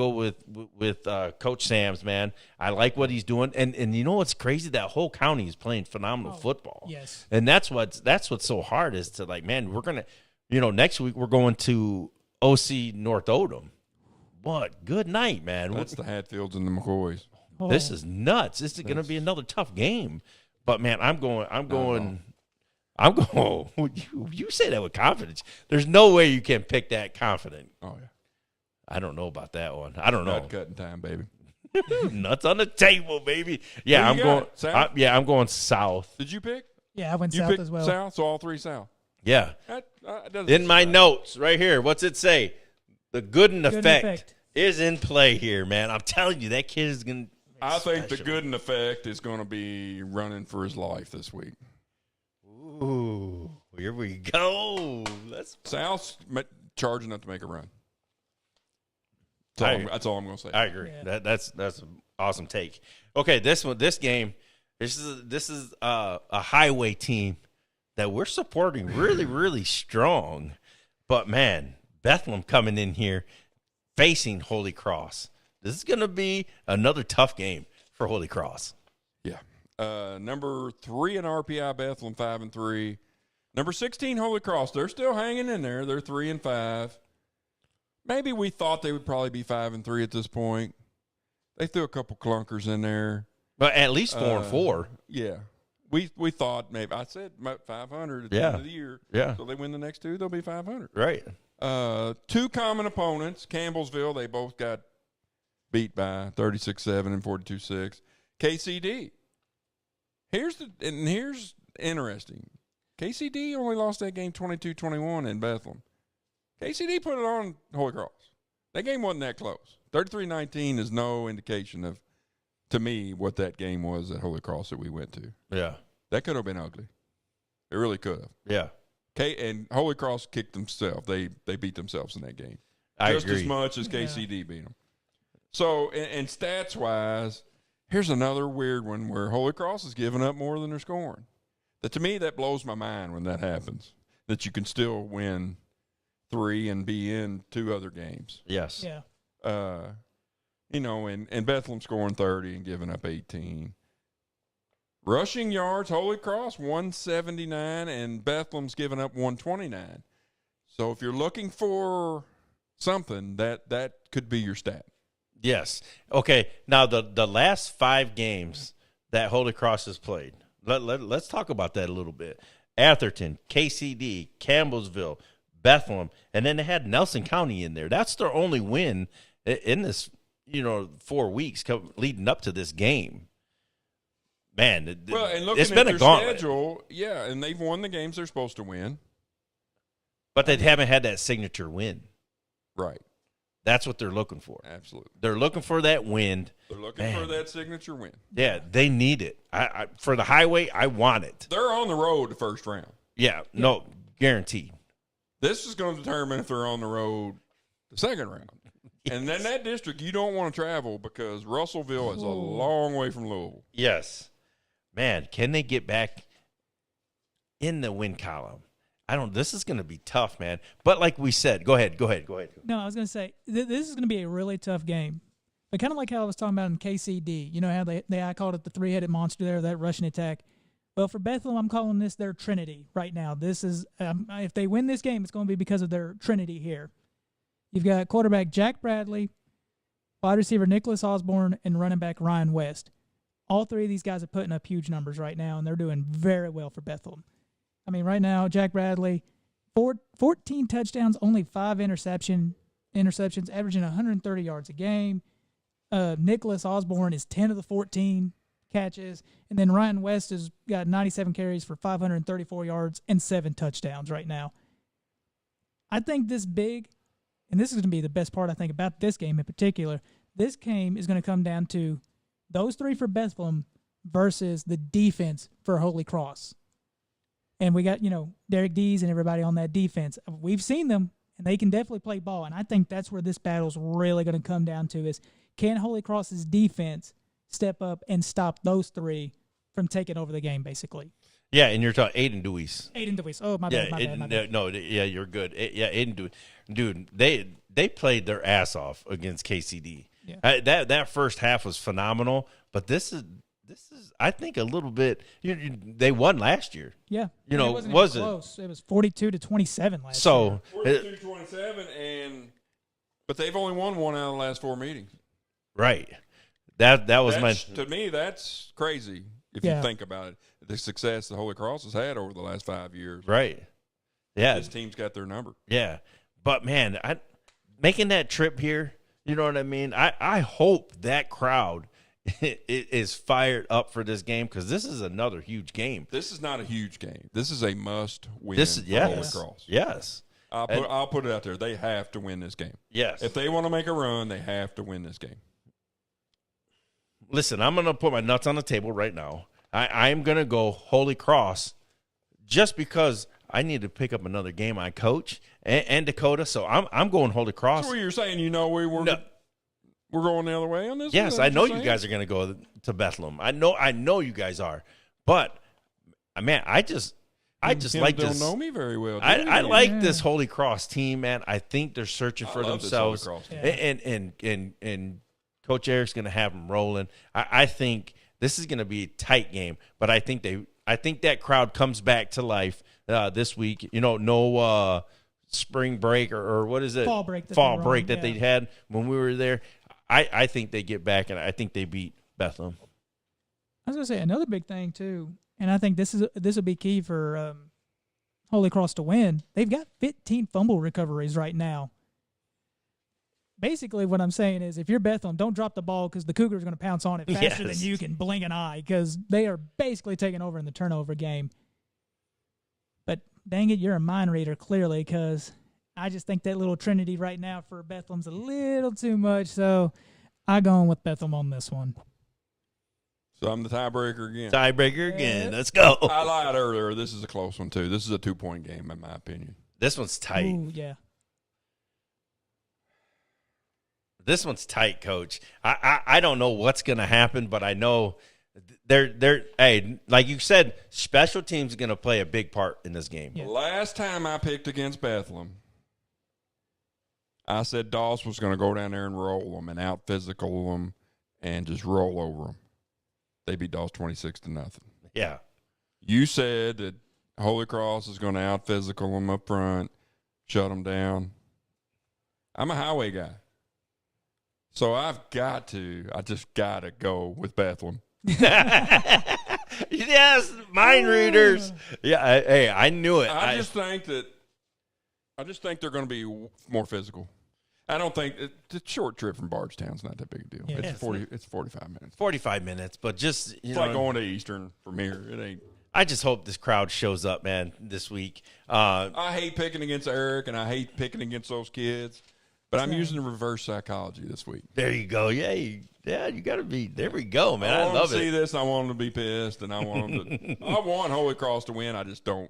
with Coach Sam's, man. I like what he's doing, and you know what's crazy? That whole county is playing phenomenal football. Yes, and that's what's so hard is to like, man, we're gonna, next week we're going to OC North Oldham. What good night, man! That's the Hatfields and the McCoys. This is nuts. This is gonna be another tough game, but man, I'm going. You say that with confidence. There's no way you can pick that confident. Oh yeah. I don't know about that one. I don't know. Nut cutting time, baby. Nuts on the table, baby. Yeah, I'm going. I'm going South. Did you pick? Yeah, I went You South picked as well. South, so all 3 South. Yeah. That doesn't In my surprise notes right here, what's it say? The Gooden effect is in play here, man. I'm telling you, that kid is going to. I think the Gooden effect is going to be running for his life this week. Ooh, here we go. South's charging up to make a run. That's all I'm going to say. I agree. Yeah. That's an awesome take. Okay, this game, this is a highway team that we're supporting really, really strong. But man, Bethlehem coming in here facing Holy Cross. This is going to be another tough game for Holy Cross. Yeah. Number 3 in RPI, Bethlehem 5-3. Number 16, Holy Cross. They're still hanging in there. They're 3-5. Maybe we thought they would probably be 5-3 at this point. They threw a couple clunkers in there, but at least 4-4. Yeah, we thought maybe I said 500 at the end of the year. Yeah, so they win the next 2, they'll be 500. Right. 2 common opponents, Campbellsville. They both got beat by 36-7 and 42-6. KCD. Here's interesting. KCD only lost that game 22-21 in Bethlehem. KCD put it on Holy Cross. That game wasn't that close. 33-19 is no indication of, to me, what that game was at Holy Cross that we went to. Yeah. That could have been ugly. It really could have. Yeah. And Holy Cross kicked themselves. They beat themselves in that game. I Just agree. as much as KCD beat them. So, and stats-wise, here's another weird one where Holy Cross is giving up more than they're scoring. To me, that blows my mind when that happens. that you can still win 3 and be in 2 other games. Yes. Yeah. And Bethlehem scoring 30 and giving up 18. Rushing yards, Holy Cross 179, and Bethlehem's giving up 129. So if you're looking for something, that could be your stat. Yes. Okay. Now the last 5 games that Holy Cross has played. Let's talk about that a little bit. Atherton, KCD, Campbellsville, Bethlehem, and then they had Nelson County in there. That's their only win in this, 4 weeks leading up to this game. Man, and looking it's been at a their gauntlet. schedule, yeah, and they've won the games they're supposed to win. But they haven't had that signature win. Right. That's what they're looking for. Absolutely. They're looking for that win. They're looking for that signature win. Yeah, they need it. I for the highway, I want it. They're on the road the first round. Yeah, no, guaranteed. This is going to determine if they're on the road the second round. Yes. And then that district, you don't want to travel because Russellville is a long way from Louisville. Yes. Man, can they get back in the win column? This is going to be tough, man. But like we said, go ahead. No, I was going to say, this is going to be a really tough game. But kind of like how I was talking about in KCD, you know how I called it the 3-headed monster there, that rushing attack. Well, for Bethlehem, I'm calling this their trinity right now. This is if they win this game, it's going to be because of their trinity here. You've got quarterback Jack Bradley, wide receiver Nicholas Osborne, and running back Ryan West. All 3 of these guys are putting up huge numbers right now, and they're doing very well for Bethlehem. I mean, right now, Jack Bradley, 14 touchdowns, only 5 interceptions, averaging 130 yards a game. Nicholas Osborne is 10 of the 14 catches. And then Ryan West has got 97 carries for 534 yards and 7 touchdowns right now. I think this big, and this is going to be the best part, I think, about this game in particular, this game is going to come down to those 3 for Bethlehem versus the defense for Holy Cross. And we got, Derek Dees and everybody on that defense. We've seen them, and they can definitely play ball. And I think that's where this battle's really going to come down to is, can Holy Cross's defense step up and stop those 3 from taking over the game, basically? Yeah, and you're talking Aiden Deweese. Oh, my bad. No, yeah, you're good. Yeah, Aiden Deweese. Dude, they played their ass off against KCD. Yeah. That first half was phenomenal, but this is I think a little bit. They won last year. Yeah, it wasn't close. It was 42-27 last year. 42-27, but they've only won 1 out of the last 4 meetings. Right. That was to me. That's crazy if you think about it. The success the Holy Cross has had over the last 5 years. Right. Yeah. This team's got their number. Yeah, but man, making that trip here. You know what I mean? I hope that crowd is fired up for this game because this is another huge game. This is not a huge game. This is a must-win for Holy Cross. Yes. I'll put it out there. They have to win this game. Yes. If they want to make a run, they have to win this game. Listen, I'm going to put my nuts on the table right now. I'm going to go Holy Cross just because I need to pick up another game on Coach and Dakota. So I'm going Holy Cross. So you're saying we're going the other way on this? Yes, I know you guys are going to go to Bethlehem. I know you guys are. But, man, I just like this. Don't know me very well. I like this Holy Cross team, man. I think they're searching for themselves. And Coach Eric's going to have them rolling. I think this is going to be a tight game, but I think that crowd comes back to life this week. No spring break or what is it? Fall break that they had when we were there. I think they get back, and I think they beat Bethlehem. I was going to say another big thing too, and I think this will be key for Holy Cross to win. They've got 15 fumble recoveries right now. Basically, what I'm saying is, if you're Bethlehem, don't drop the ball because the Cougars are going to pounce on it faster than you can blink an eye because they are basically taking over in the turnover game. But dang it, you're a mind reader clearly because I just think that little trinity right now for Bethlehem's a little too much. So I'm going with Bethlehem on this one. So I'm the tiebreaker again. Again. Let's go. I lied earlier. This is a close one, too. This is a 2-point game, in my opinion. This one's tight. Ooh, yeah. This one's tight, Coach. I don't know what's going to happen, but I know Hey, like you said, special teams are going to play a big part in this game. Yeah. Last time I picked against Bethlehem, I said Doss was going to go down there and roll them and out physical them and just roll over them. They beat Doss 26-0. Yeah. You said that Holy Cross is going to out physical them up front, shut them down. I'm a highway guy. So I just got to go with Bethlehem. Yes, mind readers. Yeah, I knew it. I just think they're going to be more physical. I don't think the short trip from Bardstown's not that big a deal. Yeah. It's 45 minutes. 45 minutes, but just It's like going to Eastern from here. It ain't. I just hope this crowd shows up, man, this week. I hate picking against Eric, and I hate picking against those kids. But I'm using the reverse psychology this week. There you go. Yeah, you got to be. There we go, man. I love to see it. this. I want them to be pissed, and I want them to. I want Holy Cross to win. I just don't.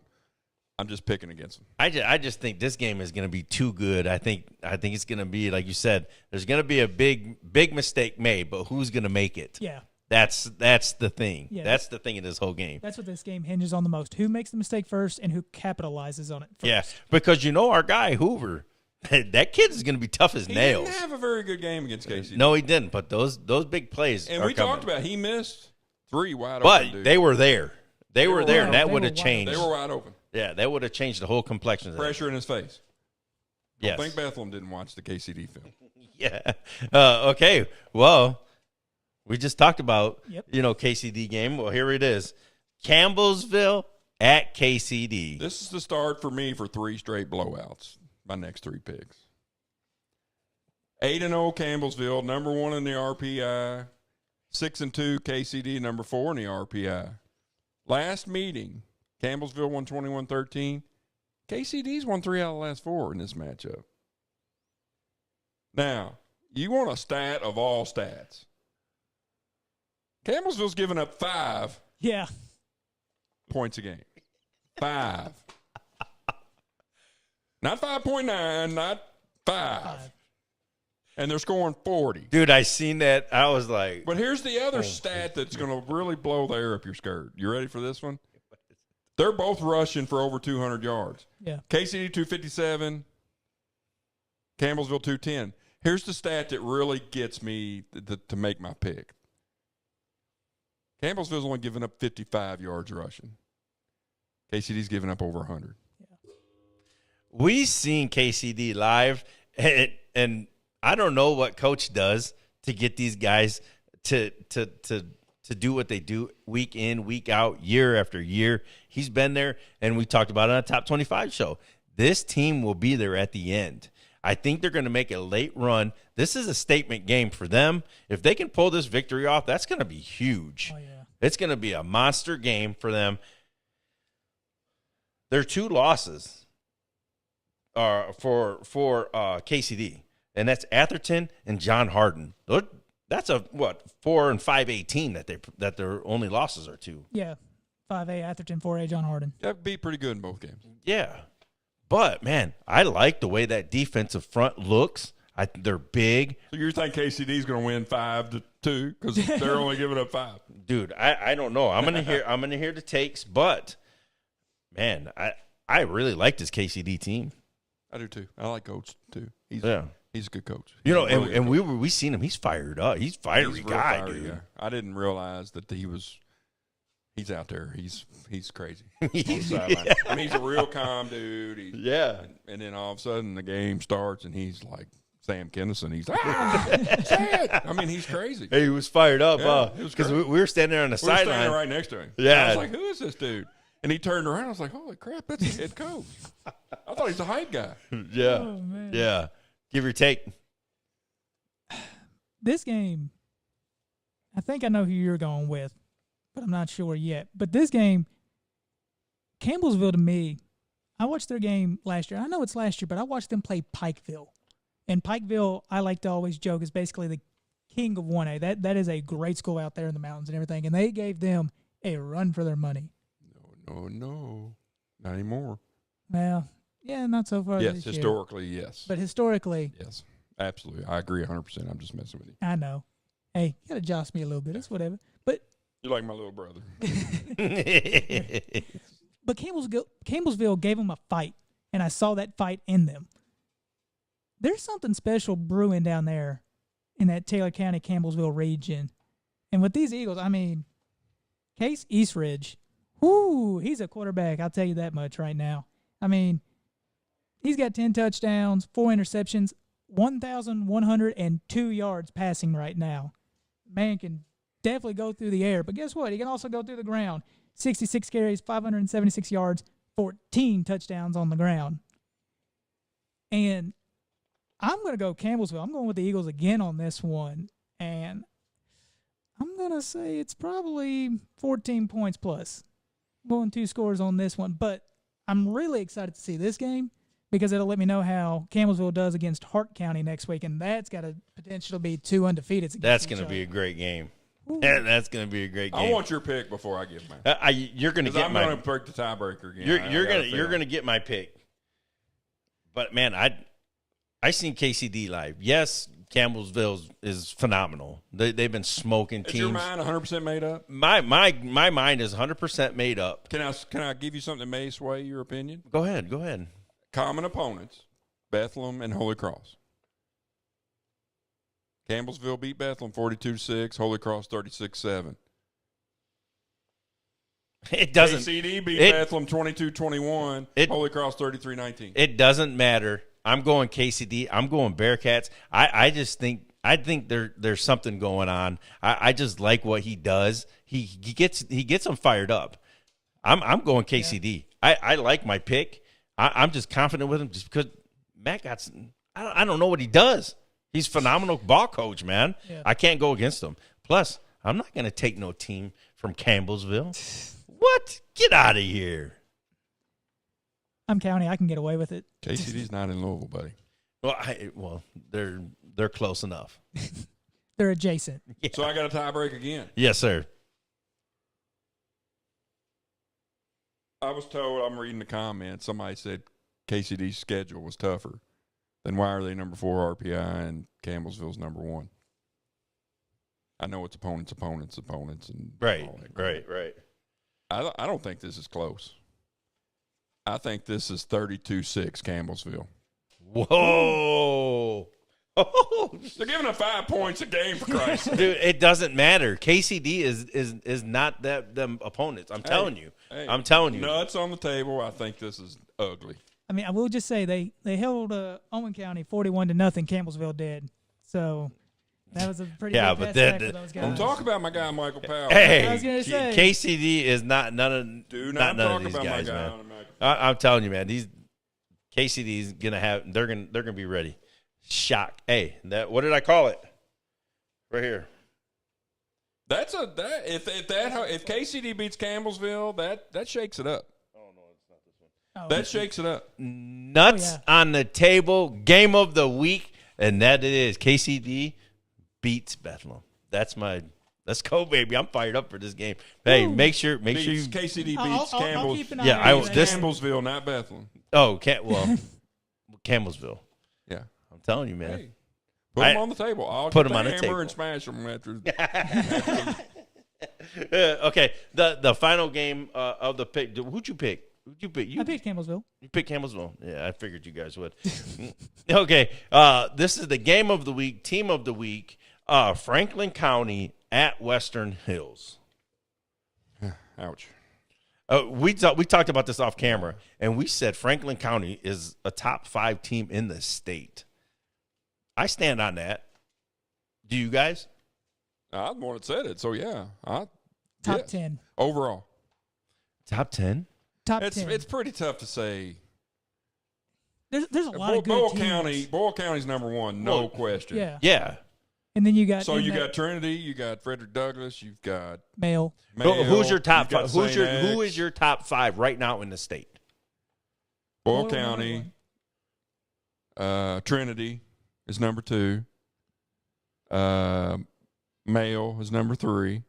I'm just picking against them. I just think this game is going to be too good. I think it's going to be, like you said, there's going to be a big mistake made, but who's going to make it? Yeah. That's the thing. Yeah. That's the thing in this whole game. That's what this game hinges on the most. Who makes the mistake first and who capitalizes on it first. Yeah, because our guy Hoover, that kid is going to be tough as nails. He didn't have a very good game against KC. No, he didn't. But those big plays And are we coming. talked about he missed 3 wide But open. Dude. they were there. They were there, and that They would were have wide changed. They were wide open. Yeah, that would have changed the whole complexion. Of that. Pressure in his face. Yes. I think Bethlehem didn't watch the KCD film. Yeah. Okay. Well, we just talked about Yep. KCD game. Well, here it is. Campbellsville at KCD. This is the start for me for 3 straight blowouts. My next 3 picks. 8-0 Campbellsville, number 1 in the RPI. 6-2 KCD, number 4 in the RPI. Last meeting, Campbellsville won 21-13. KCD's won 3 out of the last 4 in this matchup. Now, you want a stat of all stats. Campbellsville's given up 5 Yeah. points a game. 5. Not 5.9, not 5. And they're scoring 40. Dude, I seen that. I was like, But here's the other stat that's going to really blow the air up your skirt. You ready for this one? They're both rushing for over 200 yards. Yeah. KCD 257, Campbellsville 210. Here's the stat that really gets me to make my pick. Campbellsville's only giving up 55 yards rushing. KCD's giving up over 100. we seen KCD live, and I don't know what coach does to get these guys to do what they do week in, week out, year after year. He's been there, and we talked about it on a Top 25 show. This team will be there at the end. I think they're going to make a late run. This is a statement game for them. If they can pull this victory off, that's going to be huge. Oh, yeah. It's going to be a monster game for them. Their 2 losses are for KCD, and that's Atherton and John Harden. That's a 4 and 5-18 that their only losses are to. Yeah. 5A Atherton, 4A John Harden. That beat pretty good in both games. Yeah. But, man, I like the way that defensive front looks. They're big. So you think KCD's going to win 5-2 because they're only giving up 5? Dude, I don't know. I'm gonna hear the takes, but man, I really like this KCD team. I do too. I like Coach too. He's a good coach. You know, Really and good we seen him. He's fired up. He's a fiery He's a real guy, fiery dude. guy. I didn't realize that he's out there. He's crazy. On the sideline. I mean, he's a real calm dude. Yeah. And then all of a sudden the game starts and he's like Sam Kinison. He's like, say it. I mean, he's crazy. Hey, he was fired up, it was because great. we were standing there on the We were standing sideline. right next to him. Yeah. And I was like, who is this dude? And he turned around. I was like, holy crap, that's the head coach. I thought he's a hype guy. Yeah. Oh, man. Yeah. Give your take. This game, I think I know who you're going with, but I'm not sure yet. But this game, Campbellsville to me, I watched their game last year. I know it's last year, but I watched them play Pikeville. And Pikeville, I like to always joke, is basically the king of 1A. That is a great school out there in the mountains and everything. And they gave them a run for their money. No. Not anymore. Well, yeah, not so far Yes, this year. historically, yes. But historically, Yes, absolutely. I agree 100%. I'm just messing with you. I know. Hey, you got to josh me a little bit. It's whatever. But You're like my little brother. But Campbellsville gave them a fight, and I saw that fight in them. There's something special brewing down there in that Taylor County, Campbellsville region. And with these Eagles, I mean, Case Eastridge, he's a quarterback. I'll tell you that much right now. I mean, he's got 10 touchdowns, 4 interceptions, 1,102 yards passing right now. Man can definitely go through the air, but guess what? He can also go through the ground. 66 carries, 576 yards, 14 touchdowns on the ground. And I'm going to go Campbellsville. I'm going with the Eagles again on this one. And I'm going to say it's probably 14 points plus. Going 2 scores on this one. But I'm really excited to see this game because it'll let me know how Campbellsville does against Hart County next week. And that's got a potential to be 2 undefeateds. That's going to be a great game. That's going to be a great game. I want your pick before I give mine. You're going to get my. I'm going to pick the tiebreaker again. You're going to get my pick. But man, I seen KCD live. Yes, Campbellsville is phenomenal. They've been smoking teams. Is your mind 100% made up? My mind is 100% made up. Can I give you something that may sway your opinion? Go ahead. Common opponents: Bethlehem and Holy Cross. Campbellsville beat Bethlehem 42-6. Holy Cross 36-7. It doesn't. KCD beat Bethlehem 22-21. Holy Cross 33-19. It doesn't matter. I'm going KCD. I'm going Bearcats. I think there's something going on. I just like what he does. He gets them fired up. I'm going KCD. Yeah. I like my pick. I'm just confident with him just because Matt got. I don't know what he does. He's a phenomenal ball coach, man. Yeah. I can't go against him. Plus, I'm not going to take no team from Campbellsville. What? Get out of here. I'm County. I can get away with it. KCD's not in Louisville, buddy. Well, they're close enough. They're adjacent. Yeah. So I got a tie break again. Yes, sir. I was told, I'm reading the comments, somebody said KCD's schedule was tougher. Then why are they number 4 RPI and Campbellsville's number 1? I know it's opponents, and right. I don't think this is close. I think this is 32-6 Campbellsville. Whoa! They're giving them 5 points a game, for Christ's sake. Dude, it doesn't matter. KCD is not them opponents. I'm telling you. I'm telling you. Nuts on the table. I think this is ugly. I mean, I will just say they held Owen County 41-0. Campbellsville did. So that was a pretty good but for those guys. Don't talk about my guy Michael Powell. Hey, I was gonna say KCD is not none of. Do not talk about guys, my guy. Man. I'm telling you, man. These KCD's gonna have. They're gonna be ready. Shock. Hey, what did I call it? Right here. If KCD beats Campbellsville, that shakes it up. That shakes it up. Nuts on the table. Game of the week. And that it is. KCD beats Bethlehem. Let's go, baby. I'm fired up for this game. Hey, make sure you. KCD beats Campbellsville. Campbellsville, not Bethlehem. Oh, Campbellsville. Yeah. I'm telling you, man. Hey, put them on the table. I'll put get them on the hammer table and smash them after. Okay. The final game of the pick. Who'd you pick? I picked Campbellsville. You picked Campbellsville. Yeah, I figured you guys would. Okay. This is the game of the week, team of the week. Franklin County at Western Hills. Ouch. We talked about this off camera, and we said Franklin County is a top 5 team in the state. I stand on that. Do you guys? I'm the one that said it, so yeah. Top 10. Overall. Top 10? Top 10. It's pretty tough to say. There's a lot of good teams. Boyle County's number 1, no question. Yeah. And then you got you got Trinity, you got Frederick Douglass, you've got Mail. Who's your top 5? Who is your top 5 right now in the state? Boyle County. Trinity is number 2. Mail is number 3.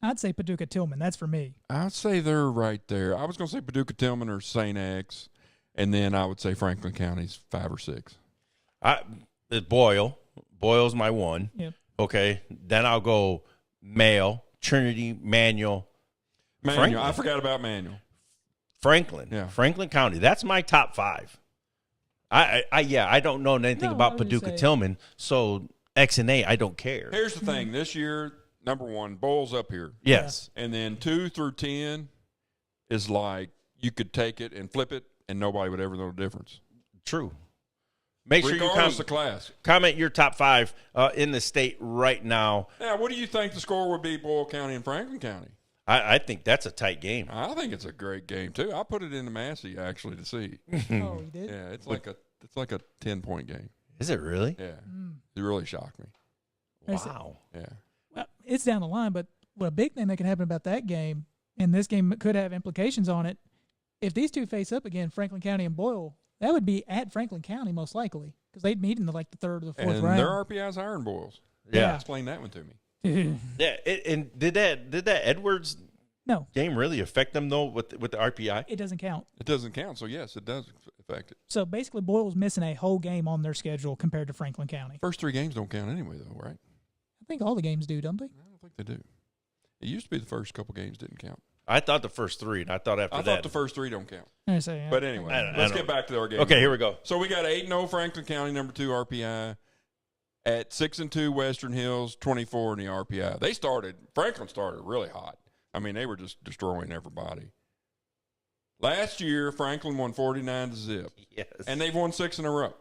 I'd say Paducah Tillman. That's for me. I'd say they're right there. I was going to say Paducah Tillman or St. X, and then I would say Franklin County's 5 or 6. It's Boyle. Boyle's my 1. Yep. Okay. Then I'll go Mayo, Trinity, Manual, Franklin. I forgot about Manual. Franklin. Yeah. Franklin County. That's my top 5. I don't know anything about Paducah Tillman, so X and A, I don't care. Here's the thing. This year, number 1, Bowl's up here. Yes. And then 2 through 10 is like you could take it and flip it, and nobody would ever know the difference. True. Make sure you comment your top 5 in the state right now. Now, what do you think the score would be, Boyle County and Franklin County? I think that's a tight game. I think it's a great game too. I put it in the Massey actually to see. Oh, you did? Yeah, it's like a 10-point game. Is it really? Yeah, It really shocked me. Wow. Yeah. Well, it's down the line, but what a big thing that can happen about that game, and this game could have implications on it. If these two face up again, Franklin County and Boyle, that would be at Franklin County most likely because they'd meet in the third or the fourth and round. their RPI's higher than Boyle's. Yeah. Explain that one to me. Yeah, and did that Edwards game really affect them though with the RPI? It doesn't count. It doesn't count. So yes, it does affect it. So basically, Boyle's missing a whole game on their schedule compared to Franklin County. First 3 games don't count anyway, though, right? I think all the games do, don't they? I don't think they do. It used to be the first couple games didn't count. I thought the first 3, and I thought I thought the first 3 don't count. But anyway, let's get back to our game. Okay, here we go. So we got 8-0 Franklin County, number 2 RPI. At 6-2 Western Hills, 24 in the RPI. Franklin started really hot. I mean, they were just destroying everybody. Last year, Franklin won 49-0. Yes. And they've won 6 in a row.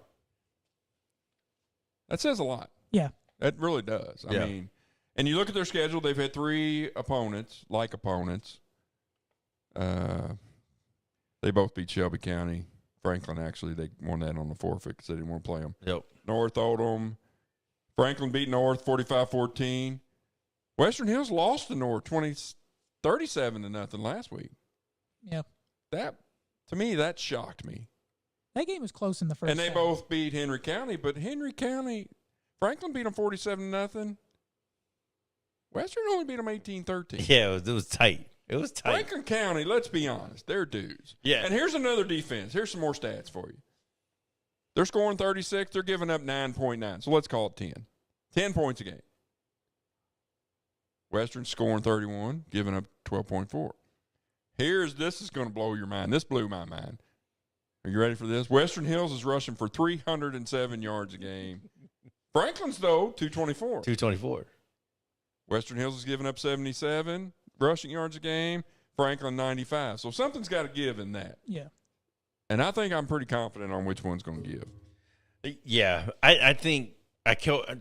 That says a lot. Yeah. That really does. I mean, and you look at their schedule, they've had 3 opponents. They both beat Shelby County. Franklin, actually, they won that on the forfeit because they didn't want to play them. Yep. North Oldham. Franklin beat North 45-14. Western Hills lost to North 37-0 last week. Yeah. That, to me, that shocked me. That game was close in the first And they half. both beat Henry County, but Henry County, Franklin beat them 47-0. Western only beat them 18-13. Yeah, it was tight. It was tight. Franklin County, let's be honest, they're dudes. Yeah. And here's another defense. Here's some more stats for you. They're scoring 36. They're giving up 9.9. So let's call it 10. 10 points a game. Western scoring 31, giving up 12.4. This is going to blow your mind. This blew my mind. Are you ready for this? Western Hills is rushing for 307 yards a game. Franklin's, though, 224. 224. Western Hills is giving up 77 rushing yards a game. Franklin, 95. So something's got to give in that. Yeah. And I think I'm pretty confident on which one's going to give. Yeah, I think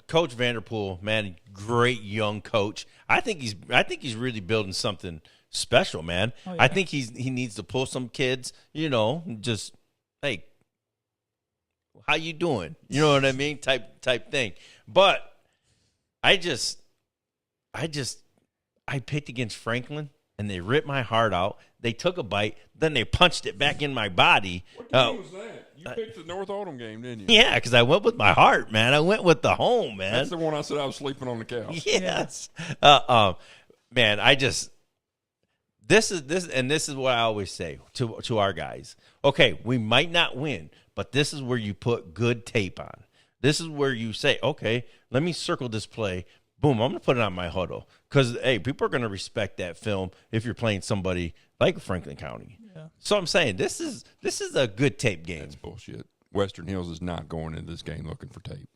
Coach Vanderpool, man, great young coach. I think he's really building something special, man. Oh, yeah. I think he needs to pull some kids, just hey, how you doing? You know what I mean? Type thing. But I picked against Franklin, and they ripped my heart out. They took a bite, then they punched it back in my body. What game was that? You picked the North Oldham game, didn't you? Yeah, because I went with my heart, man. I went with the home, man. That's the one I said I was sleeping on the couch. Yes. Man, this is what I always say to our guys. Okay, we might not win, but this is where you put good tape on. This is where you say, okay, let me circle this play. Boom, I'm going to put it on my huddle. Because, hey, people are going to respect that film if you're playing somebody like Franklin County. Yeah. So I'm saying this is a good tape game. That's bullshit. Western Hills is not going into this game looking for tape.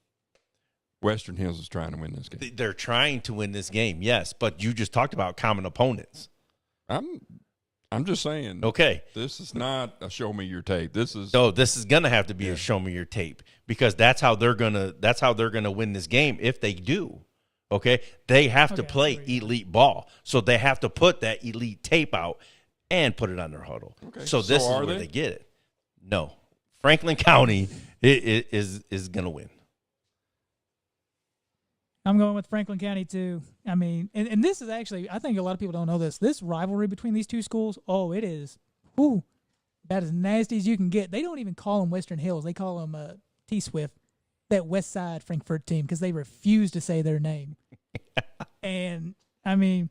Western Hills is trying to win this game. They're trying to win this game, yes, but you just talked about common opponents. I'm just saying. Okay. This is not a show me your tape. This is gonna have to be a show me your tape because that's how they're gonna win this game if they do. Okay? They have to play elite ball. So they have to put that elite tape out and put it on their huddle. Okay. So this is where they get it. No. Franklin County is gonna win. I'm going with Franklin County, too. I mean, and this is actually, I think a lot of people don't know this. This rivalry between these two schools, it is about as nasty as you can get. They don't even call them Western Hills. They call them T-Swift, that West Side Frankfurt team, because they refuse to say their name. And, I mean,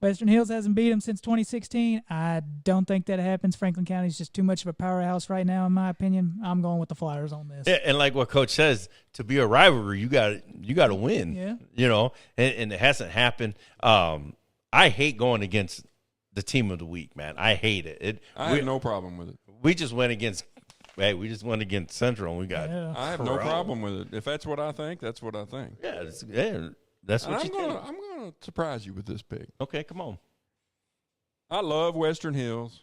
Western Hills hasn't beat them since 2016. I don't think that happens. Franklin County is just too much of a powerhouse right now, in my opinion. I'm going with the Flyers on this. Yeah, and like what Coach says, to be a rivalry, you got to win. Yeah. You know, and it hasn't happened. I hate going against the team of the week, man. I hate it. I have no problem with it. We just went against Central, and we got. Yeah. I have no problem with it. If that's what I think, that's what I think. Yeah, that's what you think. I'm going to surprise you with this pick. Okay, come on. I love Western Hills.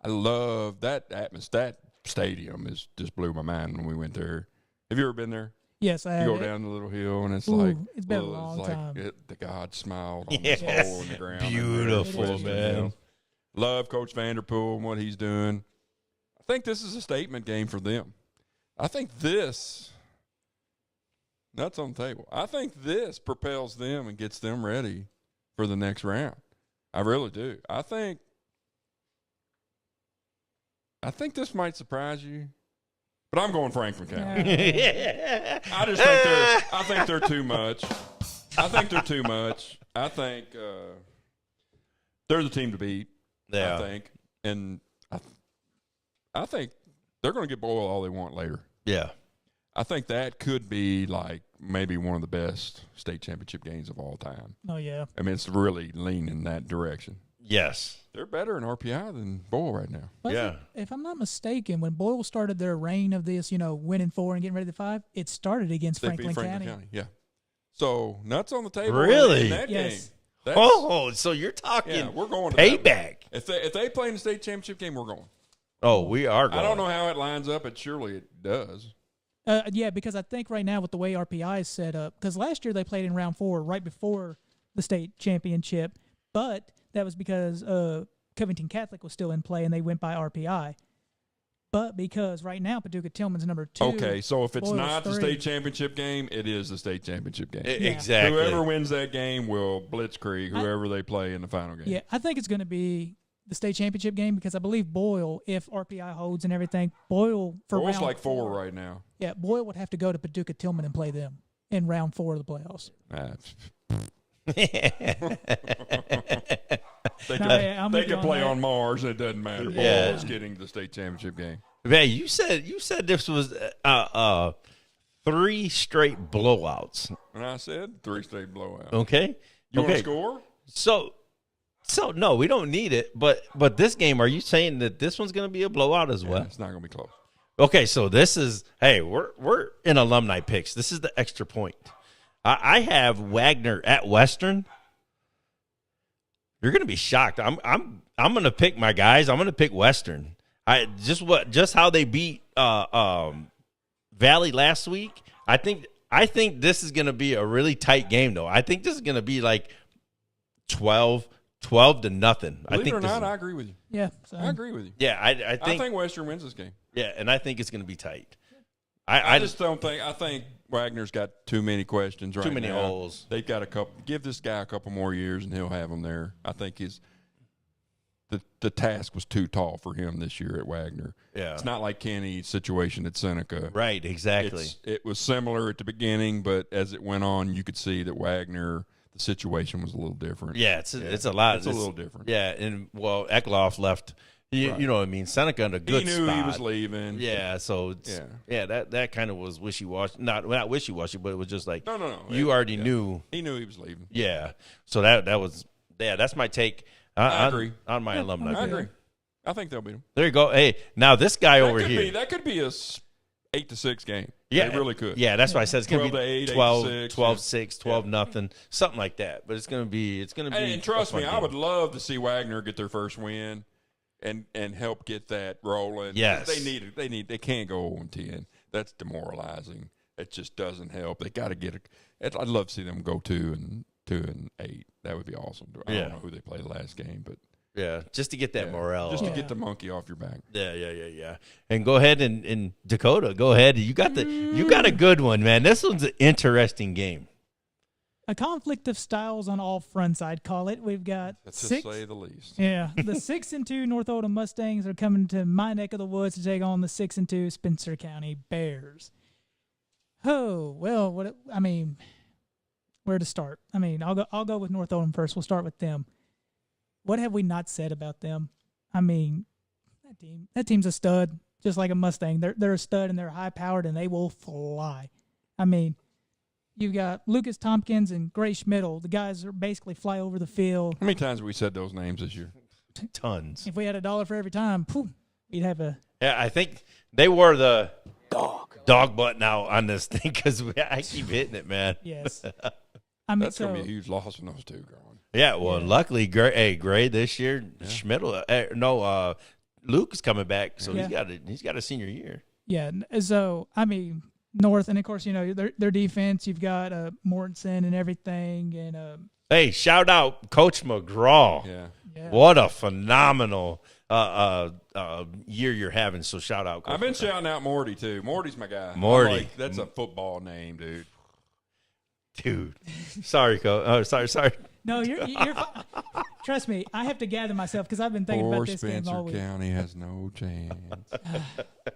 I love that atmosphere. That stadium just blew my mind when we went there. Have you ever been there? Yes, I have. You go down the little hill, and it's it's been a long time. The God smiled on Yes. this hole in the ground. Beautiful, man. Love Coach Vanderpool and what he's doing. I think this is a statement game for them. I think this, nuts on the table, I think this propels them and gets them ready for the next round. I really do. I think this might surprise you. But I'm going Franklin County. I just think they're too much. I think they're too much. I think they're the team to beat. Yeah. I think, and I think they're going to get Boyle all they want later. Yeah. I think that could be like maybe one of the best state championship games of all time. Oh, yeah. I mean, it's really leaning in that direction. Yes. They're better in RPI than Boyle right now. Well, Yeah. If I'm not mistaken, when Boyle started their reign of this, winning 4 and getting ready to 5, it started against They Franklin beat Franklin County. Yeah. So nuts on the table. Really? In that Yes. game. That's- Oh, so you're talking yeah, we're going to that payback. one. If they play in the state championship game, we're going. Oh, we are going. I don't know how it lines up, but surely it does. Yeah, because I think right now with the way RPI is set up, because last year they played in round 4 right before the state championship, but that was because Covington Catholic was still in play and they went by RPI. But because right now Paducah Tillman's number 2. Okay, so if it's Boyle's not the 3. state championship game, it is the state championship game. Exactly. Whoever wins that game will blitzkrieg whoever they play in the final game. Yeah, I think it's going to be the state championship game because I believe Boyle, if RPI holds and everything, Boyle for Boyle's round like 4 4 right now. Yeah, Boyle would have to go to Paducah Tillman and play them in round 4 of the playoffs. They could play on Mars, and it doesn't matter. Yeah. Boyle's getting the state championship game. Man, you said this was 3 straight blowouts. And I said 3 state blowout. Okay. You want okay. to score? So no, we don't need it. But this game, are you saying that this one's going to be a blowout as well? Yeah, it's not going to be close. Okay, so this is we're in alumni picks. This is the extra point. I have Waggener at Western. You're going to be shocked. I'm going to pick my guys. I'm going to pick Western. Just how they beat Valley last week. I think this is going to be a really tight game though. I think this is going to be like 12 to nothing. Believe it or not, I agree with you. Yeah, I agree with you. Yeah, I think Western wins this game. Yeah, and I think it's going to be tight. I just don't think. I think Wagner's got too many questions right now. Too many holes. They've got a couple. Give this guy a couple more years, and he'll have them there. I think the task was too tall for him this year at Wagner. Yeah, it's not like Kenny's situation at Seneca. Right, exactly. It was similar at the beginning, but as it went on, you could see that Wagner, the situation was a little different. Yeah, it's a lot. It's a little different. Yeah, and Ekloff left. You know what I mean? Seneca in a good spot. He knew he was leaving. Yeah, so that kind of was wishy-washy. Not wishy-washy, but it was just like no. You already knew. He knew he was leaving. Yeah, so that was that's my take. I agree on my alumni. I agree. I think they'll beat him. There you go. Hey, now this guy over here. That could be a 8-6 game. Yeah, it really could. Yeah, that's why I said it's going to be 8, 12-6, 12 nothing, something like that. But it's going to be. And trust me, I would love to see Wagner get their first win. And help get that rolling. Yes, they can't go 0-10. That's demoralizing. It just doesn't help. They got to get I'd love to see them go 2-8. That would be awesome. I don't know who they played last game, but yeah, just to get that morale, just to get the monkey off your back. Yeah. And go ahead and Dakota, go ahead. You got a good one, man. This one's an interesting game. A conflict of styles on all fronts, I'd call it. We've got to say the least. Yeah, the 6-2 North Oldham Mustangs are coming to my neck of the woods to take on the 6-2 Spencer County Bears. Oh well, where to start? I mean, I'll go with North Oldham first. We'll start with them. what have we not said about them? I mean, that team's a stud, just like a Mustang. They're a stud, and they're high-powered, and they will fly. I mean, you've got Lucas Tompkins and Gray Schmidl. The guys are basically fly over the field. How many times have we said those names this year? Tons. If we had $1 for every time, we'd have a Yeah, I think they were the dog button out on this thing because I keep hitting it, man. yes. I mean, That's going to be a huge loss when those two gone. Yeah, well, luckily, Gray this year, Schmidl, Luke is coming back, so he's got a senior year. Yeah, so I mean, North, and of course, you know their defense. You've got Mortensen and everything, and hey, shout out Coach McGraw. Yeah. What a phenomenal year you're having. So shout out, Coach I've been McGraw. shouting out Morty too. Morty's my guy. Morty. That's a football name, dude. Dude, sorry, Coach. Oh, sorry. no, you're fine. Trust me, I have to gather myself because I've been thinking Poor about this game all Spencer week. County has no chance.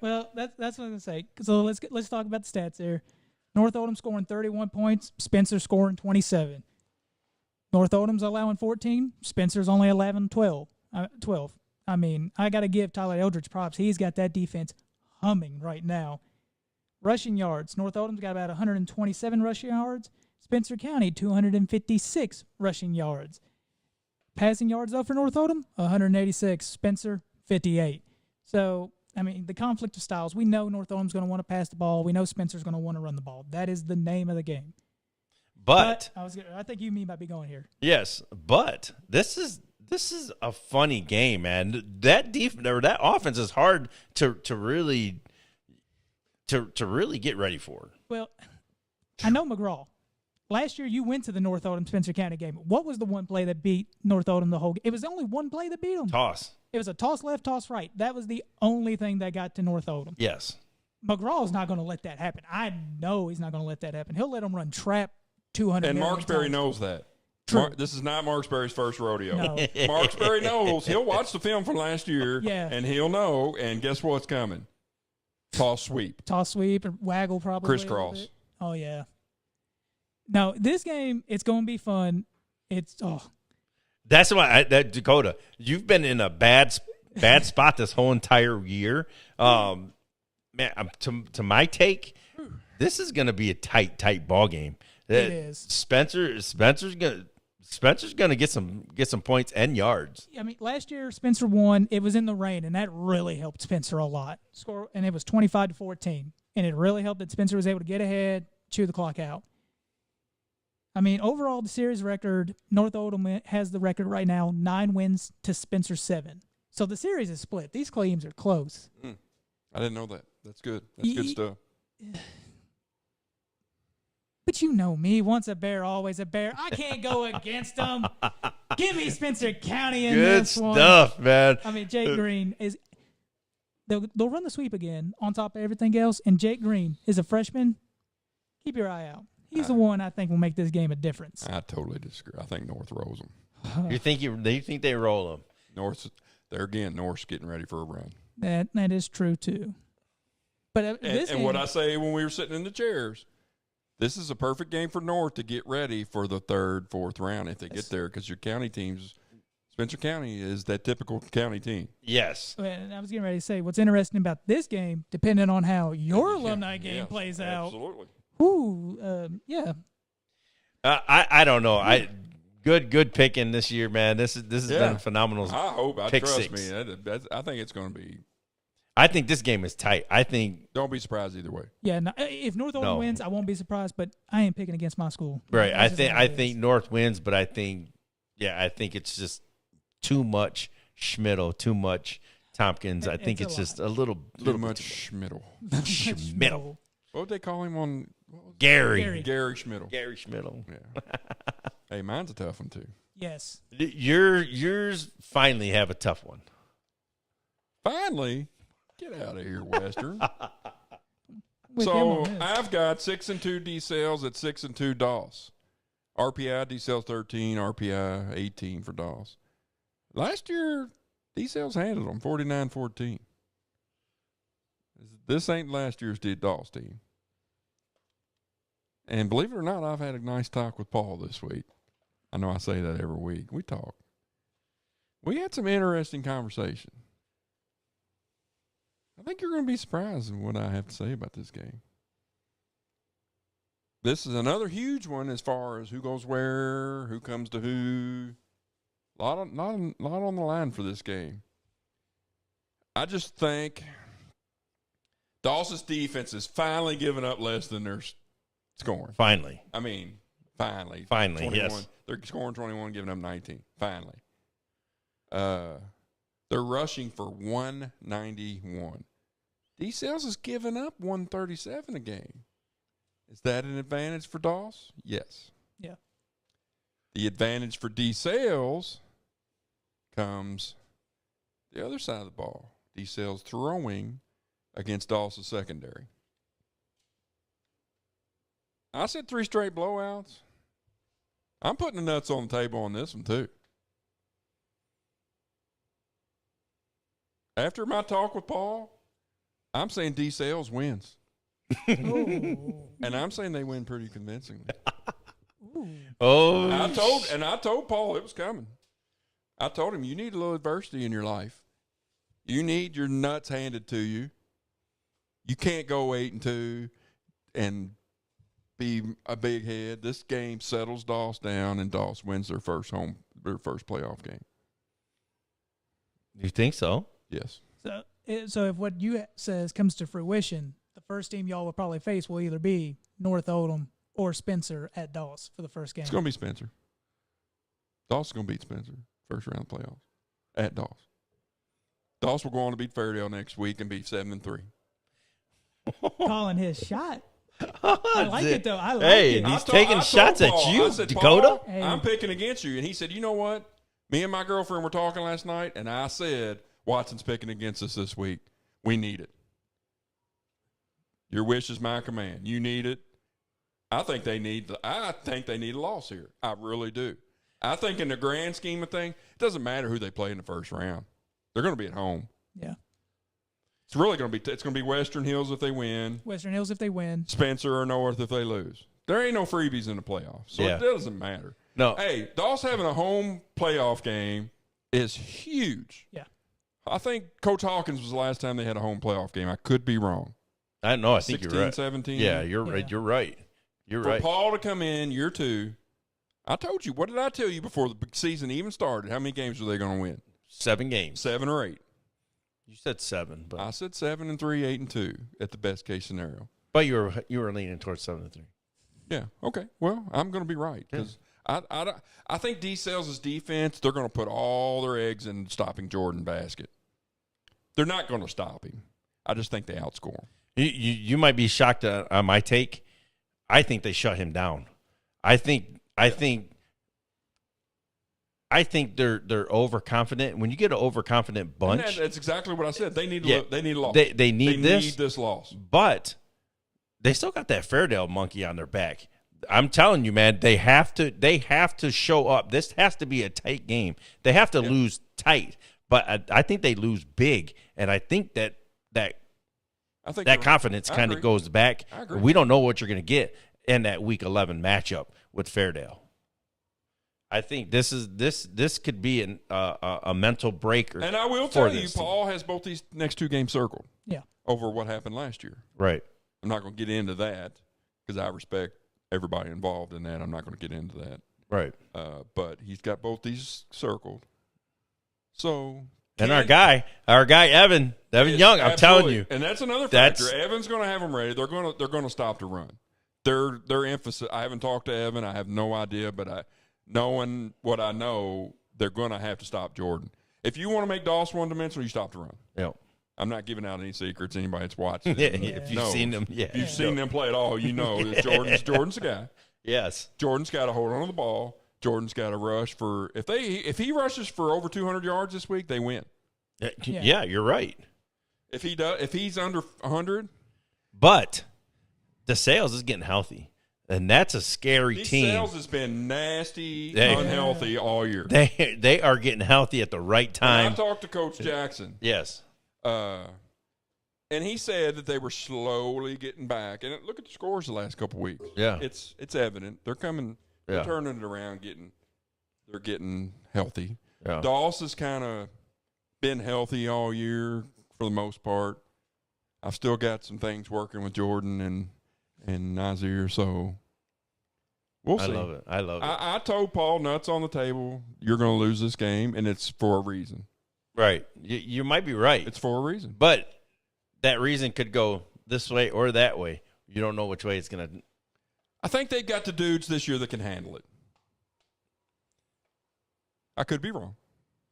Well, that's what I was gonna say. So let's talk about the stats there. North Oldham scoring 31 points, Spencer scoring 27. North Oldham's allowing 14, Spencer's only allowing 12. I mean, I got to give Tyler Eldridge props. He's got that defense humming right now. Rushing yards, North Oldham's got about 127 rushing yards. Spencer County, 256 rushing yards. Passing yards, though, for North Oldham, 186. Spencer, 58. So, I mean, the conflict of styles. We know North Oldham's going to want to pass the ball. We know Spencer's going to want to run the ball. That is the name of the game. But I think you mean by be going here. yes, but this is a funny game, man. That offense is hard to really get ready for. Well, I know McGraw. Last year, you went to the North Oldham Spencer County game. What was the one play that beat North Oldham the whole game? It was only one play that beat them. Toss. It was a toss left, toss right. That was the only thing that got to North Oldham. Yes. McGraw's not going to let that happen. I know he's not going to let that happen. He'll let them run trap 200 And million Marksberry times. knows that. True. This is not Marksberry's first rodeo. No. Marksberry knows. He'll watch the film from last year, Yeah. and he'll know, and guess what's coming? Toss sweep. Toss sweep or waggle probably. Crisscross. a little bit. Oh, yeah. No, this game, it's going to be fun. That's why Dakota, you've been in a bad spot this whole entire year. Man, to my take, this is going to be a tight ball game. It is. Spencer's gonna get some points and yards. I mean, last year Spencer won. It was in the rain, and that really helped Spencer a lot. And it was 25-14, and it really helped that Spencer was able to get ahead, chew the clock out. I mean, overall, the series record, North Oldham has the record right now, 9 wins to Spencer 7. So the series is split. These teams are close. I didn't know that. That's good. That's good stuff. But you know me, once a bear, always a bear. I can't go against them. Give me Spencer County in Good this one. stuff, man. I mean, Jake Green is – they'll run the sweep again on top of everything else, and Jake Green is a freshman. Keep your eye out. He's the one I think will make this game a difference. I totally disagree. I think North rolls them. You think they roll them? North's getting ready for a run. That is true, too. But And what I say when we were sitting in the chairs, this is a perfect game for North to get ready for the third, fourth round if they get there, because your county teams, Spencer County is that typical county team. Yes. And I was getting ready to say, what's interesting about this game, depending on how your alumni game plays out. Absolutely. Yeah. I don't know. Good picking this year, man. This has been phenomenal. I hope. Trust me. I think it's going to be. I think this game is tight. Don't be surprised either way. Yeah. No, if North Oldham wins, I won't be surprised. But I ain't picking against my school. Right. I think North wins, but I think it's just too much Schmidl, too much Tompkins. I think it's just a little much Schmidl. Schmidl. What would they call him on? Gary Schmidl. Gary Schmidl. Yeah. Hey, mine's a tough one too. Yes. Yours finally have a tough one. Finally, get out of here, Western. With him So on this. I've got 6-2 DeSales at 6-2 Doss. RPI DeSales 13, RPI 18 for Doss. Last year, DeSales handled them 49-14. This ain't last year's Doss team. And believe it or not, I've had a nice talk with Paul this week. I know I say that every week. We talk. We had some interesting conversation. I think you're going to be surprised at what I have to say about this game. This is another huge one as far as who goes where, who comes to who. A lot on the line for this game. I just think Dawson's defense is finally giving up less than they're scoring. Finally. I mean, finally. Finally, 21. yes. They're scoring 21, giving up 19. Finally. They're rushing for 191. DeSales is giving up 137 a game. Is that an advantage for Doss? Yes. Yeah. The advantage for DeSales comes the other side of the ball. DeSales throwing against Doss's secondary. I said 3 straight blowouts. I'm putting the nuts on the table on this one, too. After my talk with Paul, I'm saying DeSales wins. And I'm saying they win pretty convincingly. Oh, I told Paul it was coming. I told him, you need a little adversity in your life. You need your nuts handed to you. You can't go 8-2 and be a big head. This game settles Doss down, and Doss wins their first playoff game. You think so? Yes. So if what you says comes to fruition, the first team y'all will probably face will either be North Oldham or Spencer at Doss for the first game. It's going to be Spencer. Doss is going to beat Spencer first round of playoffs at Doss. Doss will go on to beat Fairdale next week and be 7-3. Calling his shot. I like it, though. I like hey, it. and he's taking shots at you, said, Dakota. Paul, I'm picking against you. And he said, you know what? Me and my girlfriend were talking last night, and I said, Watson's picking against us this week. We need it. Your wish is my command. You need it. I think they need a loss here. I really do. I think in the grand scheme of things, it doesn't matter who they play in the first round. They're going to be at home. Yeah. It's really going to be Western Hills if they win. Western Hills if they win. Spencer or North if they lose. There ain't no freebies in the playoffs, so it doesn't matter. No. Hey, Doss having a home playoff game is huge. Yeah. I think Coach Hawkins was the last time they had a home playoff game. I could be wrong. I know. I think 16, you're right. 17. Yeah, you're right. You're right. You're For right. Paul to come in year 2, I told you. What did I tell you before the season even started? How many games were they going to win? 7 games. 7 or 8. You said 7, but I said 7-3, 8-2 at the best case scenario. But you were leaning towards 7-3. Yeah. Okay. Well, I'm going to be right because I think DeSales' defense, they're going to put all their eggs in stopping Jordan basket. They're not going to stop him. I just think they outscore him. You might be shocked on my take. I think they shut him down. I think they're overconfident. When you get an overconfident bunch, that's exactly what I said. They need a loss. They need this loss. But they still got that Fairdale monkey on their back. I'm telling you, man, they have to show up. This has to be a tight game. They have to lose tight. But I think they lose big, and I think that confidence kind of goes back. I agree. We don't know what you're going to get in that Week 11 matchup with Fairdale. I think this could be a mental breaker. And I will tell you, Paul has both these next 2 games circled. Yeah. Over what happened last year. Right. I'm not going to get into that because I respect everybody involved in that. I'm not going to get into that. Right. But he's got both these circled. So, and our guy Evan Young, I'm telling you, and that's another factor. Evan's going to have them ready. They're going to stop the run. Their emphasis. I haven't talked to Evan. I have no idea, but knowing what I know, they're going to have to stop Jordan. If you want to make Doss one-dimensional, you stop the run. Yeah. I'm not giving out any secrets. Anybody that's watching, if you've seen them, if you've seen them play at all, you know that Jordan's the guy. Yes. Jordan's got to hold on to the ball. Jordan's got to rush for if he rushes for over 200 yards this week, they win. Yeah, you're right. If he's under 100, but DeSales is getting healthy, and that's a scary team. DeSales has been nasty, unhealthy all year. They are getting healthy at the right time. And I talked to Coach Jackson. Yes. And he said that they were slowly getting back. And look at the scores the last couple of weeks. Yeah, it's evident they're coming. They're turning it around. They're getting healthy. Yeah. Doss has kind of been healthy all year for the most part. I've still got some things working with Jordan and Nazir, so we'll see. I love it. I told Paul nuts on the table, you're going to lose this game, and it's for a reason. Right. You might be right. It's for a reason. But that reason could go this way or that way. You don't know which way it's going to. I think they've got the dudes this year that can handle it. I could be wrong.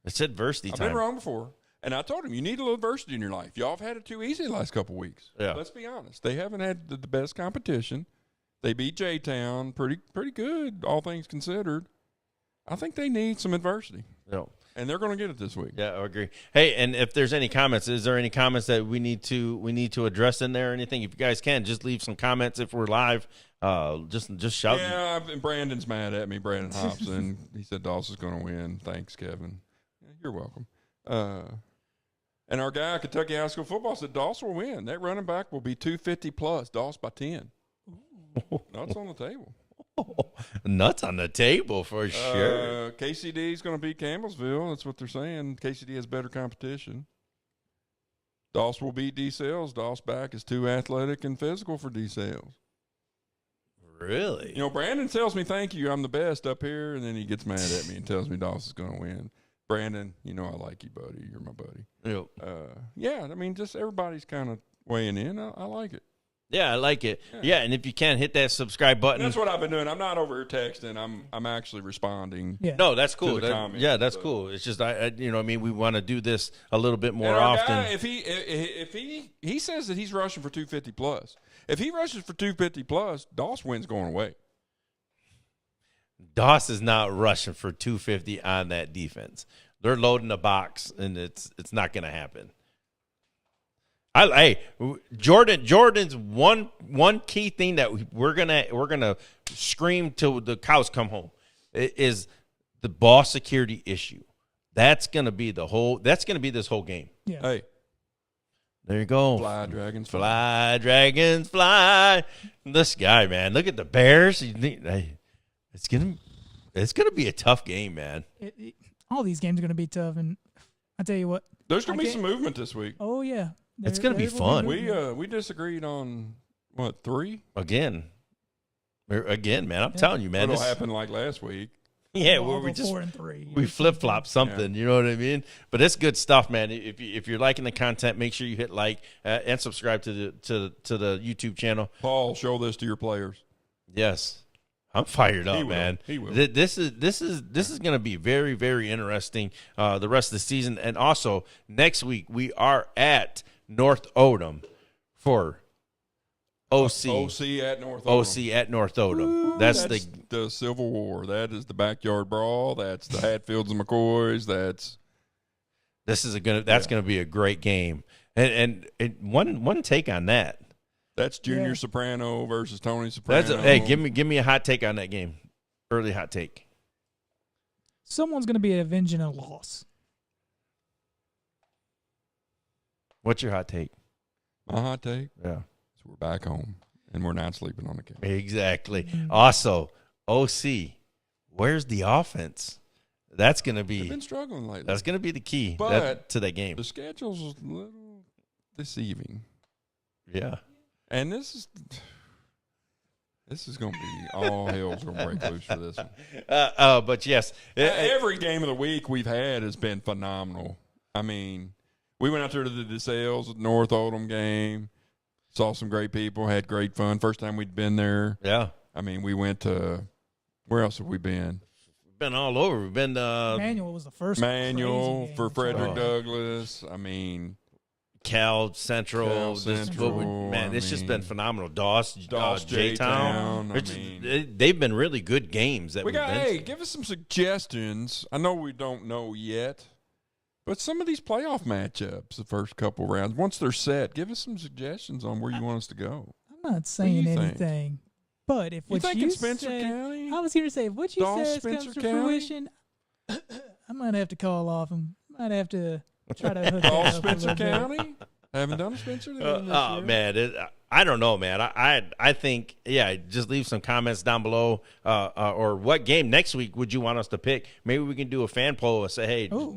It's adversity time. I've been wrong before. And I told him, you need a little adversity in your life. Y'all have had it too easy the last couple of weeks. Yeah. Let's be honest. They haven't had the best competition. They beat J-Town pretty good, all things considered. I think they need some adversity. Yeah. And they're going to get it this week. Yeah, I agree. Hey, and if there's any comments, is there any comments that we need to address in there or anything? If you guys can, just leave some comments if we're live. Just shout. Yeah, and Brandon's mad at me, Brandon Hobson. He said Dawson's going to win. Thanks, Kevin. Yeah, you're welcome. And our guy at Kentucky High School Football said Dawson will win. That running back will be 250 plus. Dawson by 10. Nuts on the table. Nuts on the table for sure. KCD is going to beat Campbellsville. That's what they're saying. KCD has better competition. Doss will beat DeSales. Doss back is too athletic and physical for DeSales. Really? You know, Brandon tells me, thank you, I'm the best up here, and then he gets mad at me and tells me Doss is going to win. Brandon, you know I like you, buddy. You're my buddy. Yep. Yeah, I mean, just everybody's kind of weighing in. I like it. Yeah, I like it. Yeah, and if you can, hit that subscribe button. That's what I've been doing. I'm not over here texting. I'm actually responding. Yeah. No, that's cool. Comments, yeah, that's cool. It's just we want to do this a little bit more and our often. Guy, if he says that he's rushing for 250 plus. If he rushes for 250 plus, Doss wins going away. Doss is not rushing for 250 on that defense. They're loading the box, and it's not going to happen. Jordan's one key thing that we're gonna scream till the cows come home is the ball security issue. That's gonna be this whole game. Yeah. Hey, there you go. fly dragons, Fly, dragons, fly. This guy, man. Look at the Bears. It's gonna be a tough game, man. All these games are going to be tough, and I tell you what. There's gonna be some movement this week. Oh yeah. It's gonna be fun. We disagreed on what 3 Again, man. I'm telling you, man. What'll happen like last week? Yeah, We'll where we go just 4 and 3. we flip flop something. Yeah. You know what I mean? But it's good stuff, man. If you're liking the content, make sure you hit like and subscribe to the YouTube channel. Paul, show this to your players. Yes. I'm fired up, man. He will. This is going to be very, very interesting the rest of the season. And also, next week, we are at North Oldham for OC. OC at North Oldham. OC at North Oldham. Ooh, That's the Civil War. That is the backyard brawl. That's the Hatfields and McCoys. That's gonna be a great game. And one take on that. That's Junior Soprano versus Tony Soprano. Hey, give me a hot take on that game. Early hot take. Someone's going to be avenging a loss. What's your hot take? My hot take? Yeah. So we're back home, and we're not sleeping on the couch. Exactly. Also, OC, where's the offense? That's going to be. They've been struggling lately. That's going to be the key But to that game. The schedule's a little deceiving. Yeah. And this is going to be all hell's going to break loose for this one. But yes, every game of the week we've had has been phenomenal. I mean, we went out there to the DeSales North Oldham game, saw some great people, had great fun. First time we'd been there. Yeah. I mean, we went to where else have we been? Been all over. We've been Manual was the first Manual crazy for game. Frederick Douglass. I mean, Cal Central. Man, it's just been phenomenal. Doss J-Town. They've been really good games that we've been. Hey, give us some suggestions. I know we don't know yet, but some of these playoff matchups, the first couple rounds, once they're set, give us some suggestions on where you want us to go. I'm not saying anything, but if you what you Spencer said, County? I was here to say, if what you said comes to County? fruition, I might have to call off and might have to try to hook All that up a Spencer little bit. County? Haven't done a Spencer this Oh year. man, I don't know, man. I think just leave some comments down below. Or what game next week would you want us to pick? Maybe we can do a fan poll and say, hey, Ooh.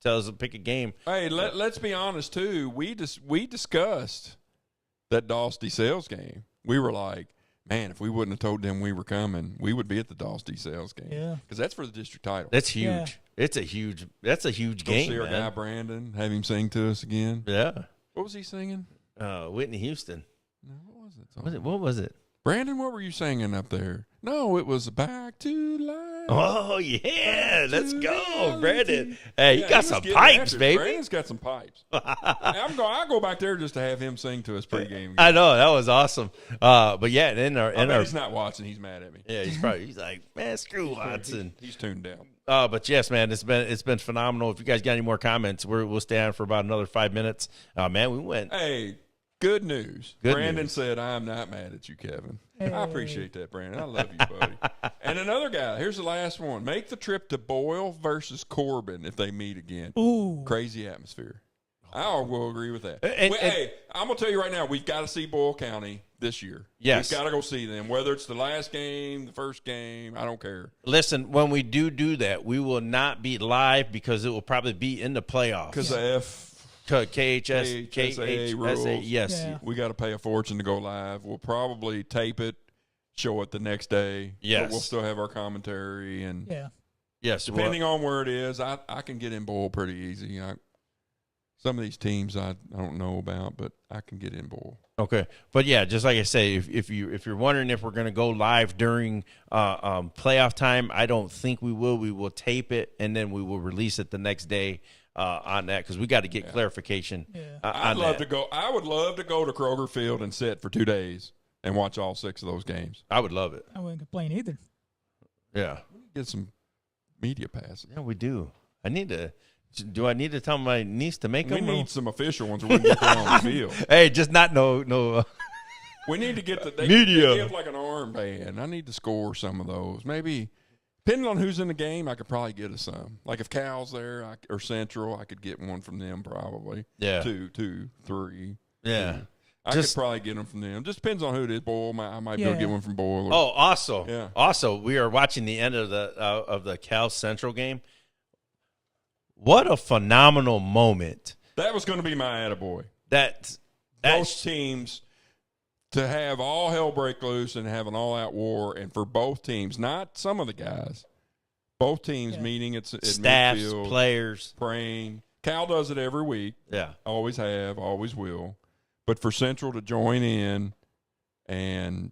tell us to pick a game. Hey, let's be honest too. We discussed that DeSales game. We were like, man, if we wouldn't have told them we were coming, we would be at the DeSales game. Yeah. Because that's for the district title. That's huge. Yeah. That's a huge Go game, see our man. guy Brandon, have him sing to us again. Yeah. What was he singing? Whitney Houston. No, what was it? What was it? Brandon, what were you singing up there? No, it was Back to Life. Oh yeah, let's go, reality. Brandon. Hey, you Yeah, got he was some getting pipes, after it. baby. Brandon's got some pipes. I go back there just to have him sing to us pregame. I know that was awesome. But yeah, He's not watching. He's mad at me. yeah, he's like, man, screw Watson. He's tuned down. But yes, man, it's been phenomenal. If you guys got any more comments, we'll stay on for about another 5 minutes. Man, we went. Hey, good news. Good Brandon news. said, I'm not mad at you, Kevin. Hey. I appreciate that, Brandon. I love you, buddy. And another guy. Here's the last one. Make the trip to Boyle versus Corbin if they meet again. Ooh. Crazy atmosphere. I will agree with that. And- Hey, I'm going to tell you right now, we've got to see Boyle County this year. Yes. We've got to go see them. Whether it's the last game, the first game, I don't care. Listen, when we do that, we will not be live because it will probably be in the playoffs. Because of KHSA KHSA rules. Yes. Yeah. We got to pay a fortune to go live. We'll probably tape it, show it the next day. Yes. But we'll still have our commentary. And Yeah. Yes. depending on where it is, I can get in Boyle pretty easy. Some of these teams I don't know about, but I can get in Boyle. Okay, but yeah, just like I say, if you're wondering if we're going to go live during playoff time, I don't think we will. We will tape it and then we will release it the next day on that because we got to get clarification. Yeah. I'd love to go. I would love to go to Kroger Field and sit for 2 days and watch all 6 of those games. I would love it. I wouldn't complain either. Yeah, Get some media passes. yeah, we do. Do I need to tell my niece to make We them? need some official ones, or we can get them on the field. Hey, just not no. We need to get they Media. give like an armband. I need to score some of those. Maybe, depending on who's in the game, I could probably get us some. Like if Cal's there or Central, I could get one from them probably. Yeah. 2, 3. Yeah. I could probably get them from them. Just depends on who it is. Boyle, I might be able to get one from Boyle. Oh, also, Yeah. we are watching the end of the Cal Central game. What a phenomenal moment! That was going to be my attaboy. That Both teams to have all hell break loose and have an all-out war, and for both teams, not some of the guys, both teams meeting at staffs, midfield, players, praying. Cal does it every week. yeah, Always have, always will. But for Central to join in and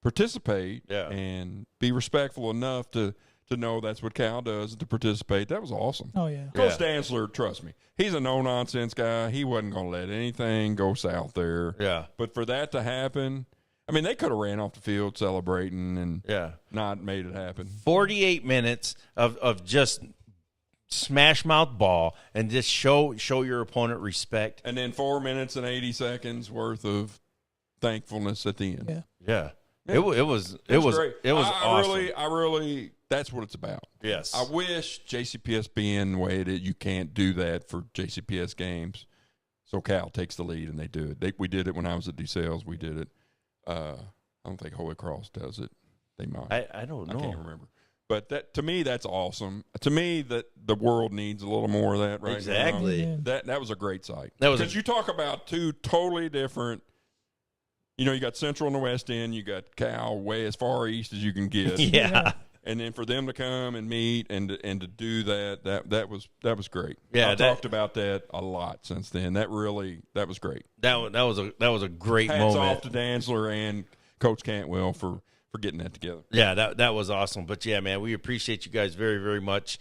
participate and be respectful enough to know that's what Cal does, to participate, that was awesome. Oh, yeah. Coach Dantzler, trust me, he's a no-nonsense guy. He wasn't going to let anything go south there. yeah, But for that to happen, I mean, they could have ran off the field celebrating and not made it happen. 48 minutes of just smash mouth ball and just show your opponent respect. And then 4 minutes and 80 seconds worth of thankfulness at the end. Yeah. Yeah. It was great. It was I awesome. really, that's what it's about. Yes. I wish JCPS being the way that you can't do that for JCPS games. So Cal takes the lead and they do it. We did it when I was at DeSales. We did it. I don't think Holy Cross does it. They might. I don't know. I can't remember. But that, to me, that's awesome. To me, that the world needs a little more of that right Exactly. now. That was a great sight. Because you talk about 2 totally different. You got Central and the West End. You got Cal way as far east as you can get. Yeah. And then for them to come and meet and to do that was great. Yeah, I've talked about that a lot since then. That was great. That was a great Hats moment. off to Dantzler and Coach Cantwell for getting that together. Yeah, that was awesome. But yeah, man, we appreciate you guys very, very much.